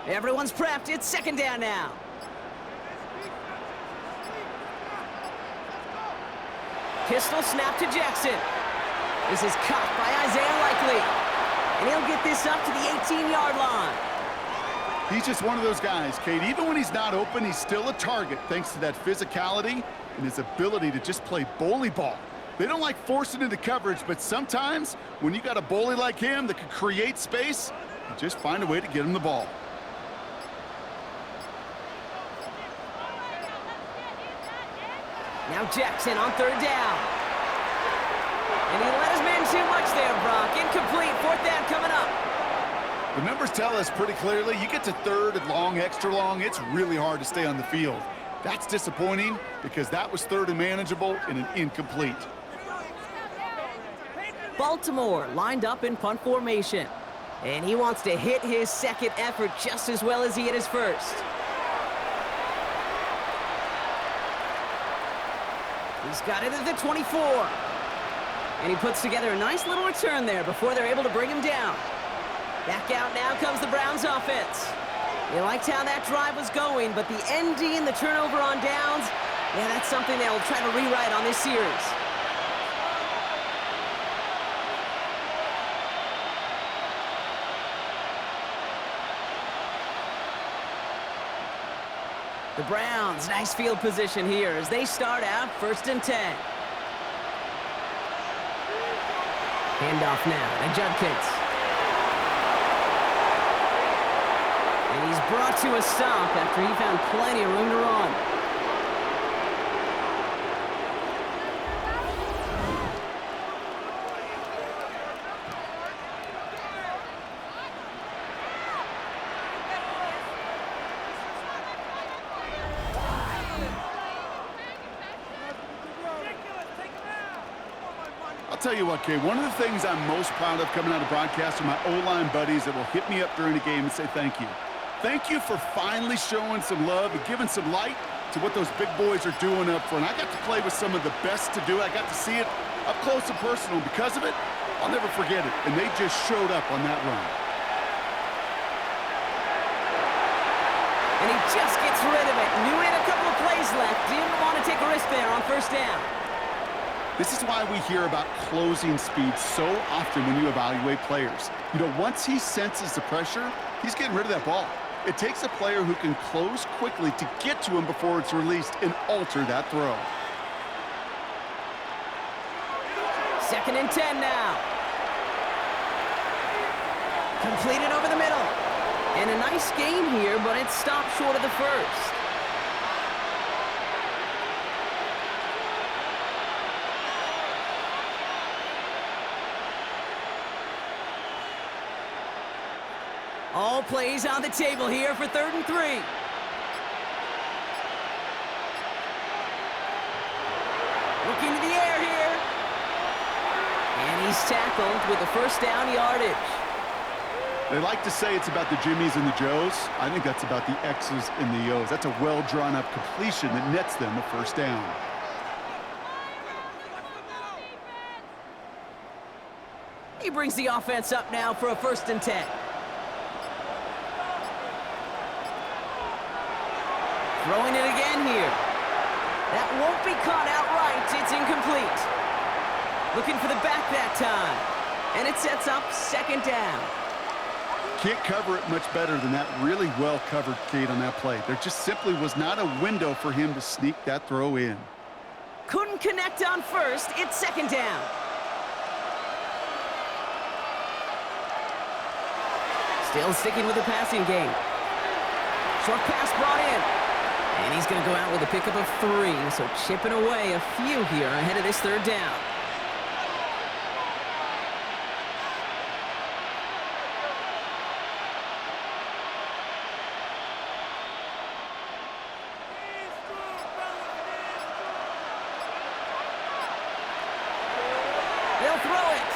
Everyone's prepped. It's 2nd down now. Pistol snap to Jackson. This is caught by Isaiah Likely. And he'll get this up to the 18-yard line. He's just one of those guys, Kate. Even when he's not open, he's still a target thanks to that physicality and his ability to just play bully ball. They don't like forcing into coverage, but sometimes when you got a bully like him that can create space, you just find a way to get him the ball. Now Jackson on 3rd down. And he let his man too much there, Brock. Incomplete. 4th down coming up. The numbers tell us pretty clearly, you get to 3rd and long, extra long, it's really hard to stay on the field. That's disappointing because that was 3rd and manageable and an incomplete. Baltimore lined up in punt formation. And he wants to hit his 2nd effort just as well as he hit his 1st. He's got it at the 24. And he puts together a nice little return there before they're able to bring him down. Back out now comes the Browns offense. They liked how that drive was going, but the ND and the turnover on downs, yeah, that's something they'll try to rewrite on this series. The Browns, nice field position here as they start out 1st and 10. Handoff now to Judkins. And he's brought to a stop after he found plenty of room to run. I'll tell you what, Kay, one of the things I'm most proud of coming out of broadcast are my O-line buddies that will hit me up during the game and say thank you. Thank you for finally showing some love and giving some light to what those big boys are doing up front. I got to play with some of the best to do it. I got to see it up close and personal. Because of it, I'll never forget it. And they just showed up on that run. And he just gets rid of it. Knew he had a couple of plays left. Didn't want to take a risk there on 1st down. This is why we hear about closing speed so often when you evaluate players. You know, once he senses the pressure, he's getting rid of that ball. It takes a player who can close quickly to get to him before it's released and alter that throw. 2nd and 10 now. Completed over the middle. And a nice gain here, but it stopped short of the 1st. All plays on the table here for 3rd and 3. Looking to the air here. And he's tackled with the 1st down yardage. They like to say it's about the Jimmies and the Joes. I think that's about the X's and the O's. That's a well-drawn-up completion that nets them a 1st down. He brings the offense up now for a 1st and 10. Throwing it again here. That won't be caught outright. It's incomplete. Looking for the back that time. And it sets up 2nd down. Can't cover it much better than that. Really well covered, Kate, on that play. There just simply was not a window for him to sneak that throw in. Couldn't connect on 1st. It's 2nd down. Still sticking with the passing game. Short pass brought in. And he's going to go out with a pickup of 3, so chipping away a few here ahead of this third down. They'll throw it.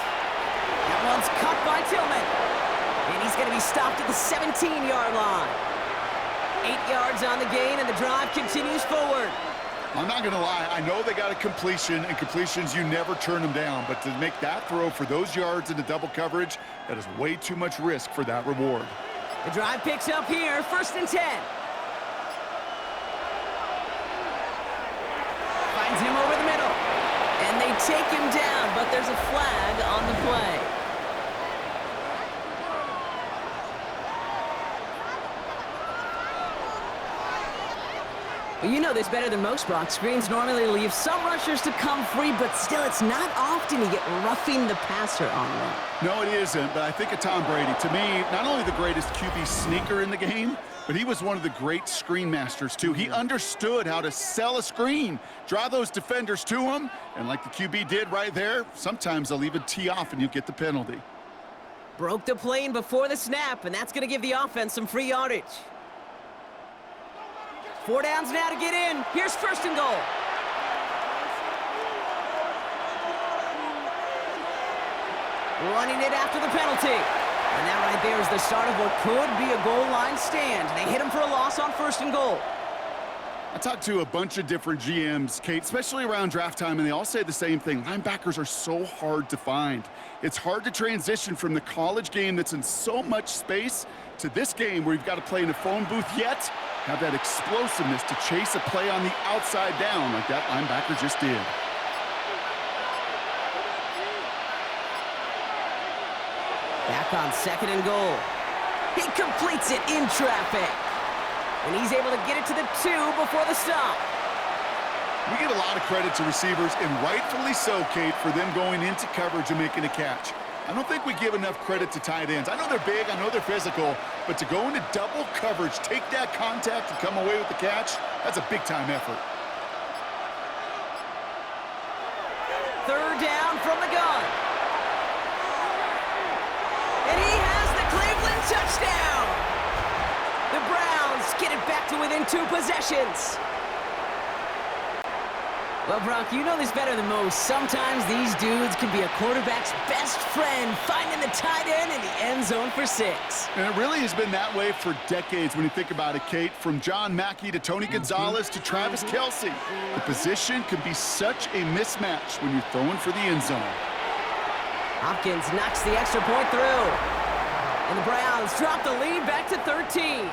That one's caught by Tillman. And he's going to be stopped at the 17-yard line. 8 yards on the gain, and the drive continues forward. I'm not going to lie. I know they got a completion, and completions, you never turn them down. But to make that throw for those yards into double coverage, that is way too much risk for that reward. The drive picks up here, 1st and 10. Finds him over the middle. And they take him down, but there's a flag on the play. Well, you know this better than most, Brock. Screens normally leave some rushers to come free, but still, it's not often you get roughing the passer on them. No, it isn't, but I think of Tom Brady. To me, not only the greatest QB sneaker in the game, but he was one of the great screen masters, too. He understood how to sell a screen, draw those defenders to him, and like the QB did right there, sometimes they'll even tee off and you get the penalty. Broke the plane before the snap, and that's going to give the offense some free yardage. 4 downs now to get in. Here's 1st and goal. Running it after the penalty. And that right there is the start of what could be a goal line stand. They hit him for a loss on 1st and goal. I talked to a bunch of different GMs, Kate, especially around draft time, and they all say the same thing. Linebackers are so hard to find. It's hard to transition from the college game that's in so much space to this game where you've got to play in a phone booth, yet have that explosiveness to chase a play on the outside down like that linebacker just did. Back on 2nd and goal. He completes it in traffic. And he's able to get it to the 2 before the stop. We get a lot of credit to receivers, and rightfully so, Kate, for them going into coverage and making a catch. I don't think we give enough credit to tight ends. I know they're big, I know they're physical, but to go into double coverage, take that contact, and come away with the catch, that's a big-time effort. 3rd down from the gun. And he has the Cleveland touchdown. The Browns get it back to within 2 possessions. Well, Brock, you know this better than most. Sometimes these dudes can be a quarterback's best friend, finding the tight end in the end zone for 6. And it really has been that way for decades when you think about it, Kate. From John Mackey to Tony Gonzalez to Travis Kelce. The position can be such a mismatch when you're throwing for the end zone. Hopkins knocks the extra point through. And the Browns drop the lead back to 13.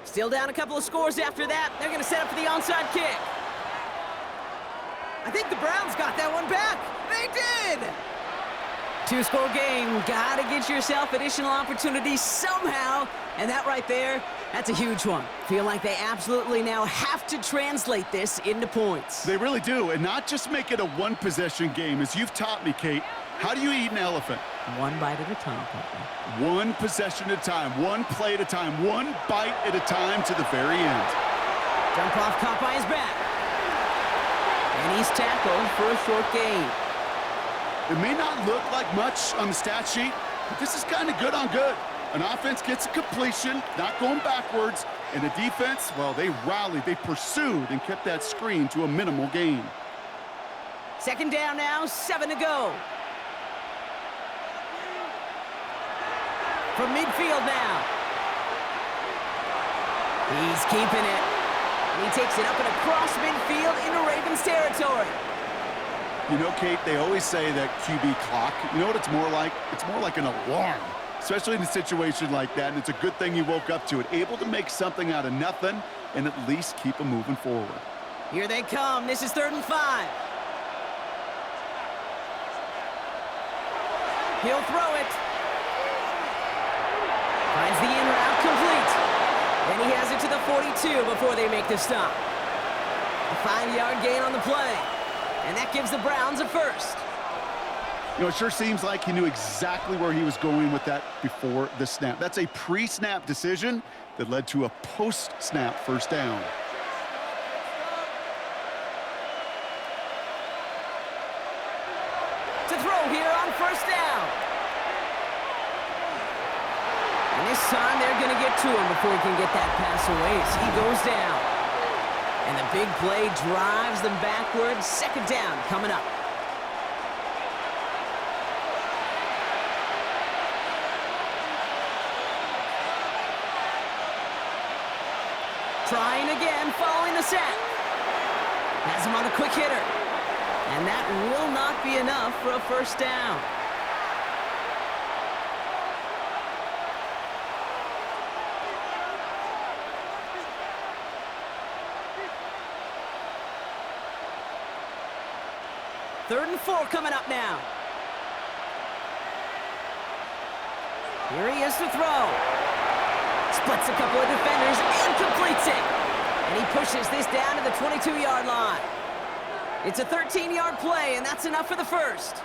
Still down a couple of scores after that. They're going to set up for the onside kick. I think the Browns got that one back. They did! 2-score game. Got to get yourself additional opportunities somehow. And that right there, that's a huge one. Feel like they absolutely now have to translate this into points. They really do, and not just make it a one-possession game. As you've taught me, Kate, how do you eat an elephant? One bite at a time, partner. One possession at a time, one play at a time, one bite at a time to the very end. Dump off caught by his back. And he's tackled for a short gain. It may not look like much on the stat sheet, but this is kind of good on good. An offense gets a completion, not going backwards, and the defense, well, they rallied, they pursued, and kept that screen to a minimal gain. 2nd down now, 7 to go. From midfield now. He's keeping it. And he takes it up and across midfield into Ravens territory. You know, Kate, they always say that QB clock, you know what it's more like? It's more like an alarm. especially in a situation like that, and it's a good thing you woke up to it. Able to make something out of nothing and at least keep them moving forward. Here they come. This is 3rd and 5. He'll throw it. Finds the in route complete. Then he has it to the 42 before they make the stop. A 5-yard gain on the play. And that gives the Browns a first. You know, it sure seems like he knew exactly where he was going with that before the snap. That's a pre-snap decision that led to a post-snap first down. To throw here on first down. And this time they're going to get to him before he can get that pass away as he goes down. And the big play drives them backwards. 2nd down coming up. Trying again, following the sack. Has him on a quick hitter. And that will not be enough for a first down. Third and 4 coming up now. Here he is to throw. Splits a couple of defenders and completes it. And he pushes this down to the 22-yard line. It's a 13-yard play, and that's enough for the first.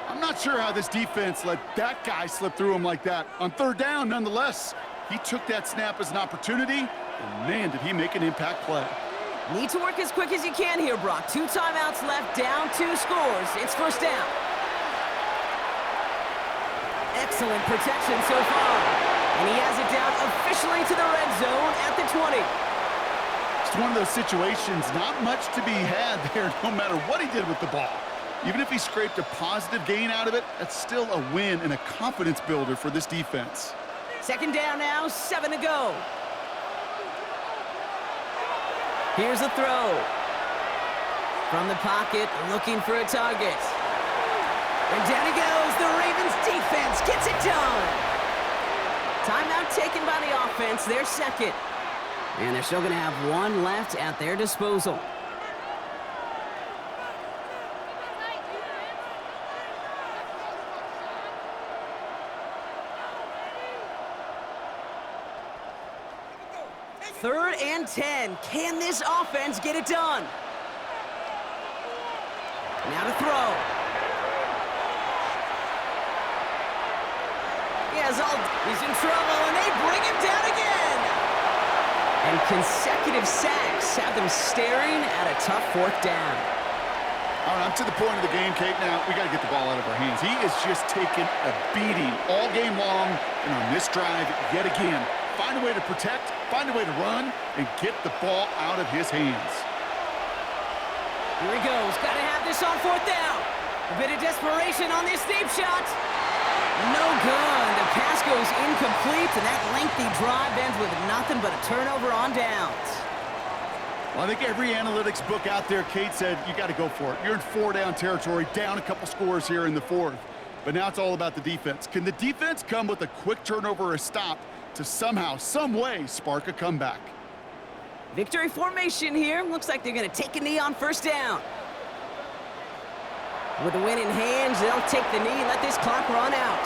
I'm not sure how this defense let that guy slip through him like that. On 3rd down, nonetheless, he took that snap as an opportunity, and man, did he make an impact play. Need to work as quick as you can here, Brock. 2 timeouts left, down 2 scores. It's first down. Excellent protection so far. And he has it down officially to the red zone at the 20. It's one of those situations, not much to be had there, no matter what he did with the ball. Even if he scraped a positive gain out of it, that's still a win and a confidence builder for this defense. 2nd down now, 7 to go. Here's a throw. From the pocket, looking for a target. And down he goes. The Ravens defense gets it done. Timeout taken by the offense, their 2nd. And they're still going to have 1 left at their disposal. Third and 10. Can this offense get it done? Now to throw. He's in trouble, and they bring him down again. And consecutive sacks have them staring at a tough 4th down. All right, I'm to the point of the game, Kate. Now, we got to get the ball out of our hands. He is just taking a beating all game long, and on this drive, yet again, find a way to protect, find a way to run, and get the ball out of his hands. Here he goes. Got to have this on 4th down. A bit of desperation on this deep shot. No good. The pass goes incomplete, and that lengthy drive ends with nothing but a turnover on downs. Well, I think every analytics book out there, Kate, said you got to go for it. You're in 4-down territory, down a couple scores here in the 4th. But now it's all about the defense. Can the defense come with a quick turnover or a stop to somehow, some way, spark a comeback? Victory formation here. Looks like they're going to take a knee on 1st down. With the win in hand, they'll take the knee and let this clock run out.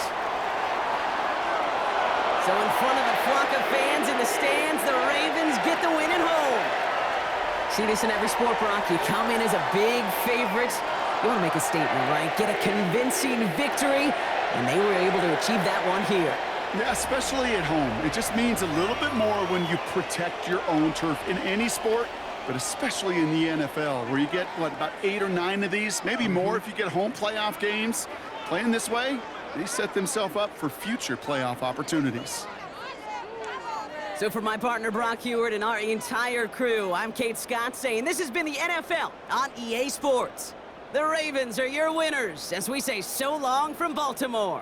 So in front of a flock of fans in the stands, the Ravens get the win at home. See this in every sport, Brock. You come in as a big favorite. You want to make a statement, right? Get a convincing victory, and they were able to achieve that one here. Yeah, especially at home. It just means a little bit more when you protect your own turf in any sport, but especially in the NFL, where you get, what, about 8 or 9 of these, maybe more if you get home playoff games. Playing this way, they set themselves up for future playoff opportunities. So for my partner Brock Heward and our entire crew, I'm Kate Scott saying this has been the NFL on EA Sports. The Ravens are your winners as we say so long from Baltimore.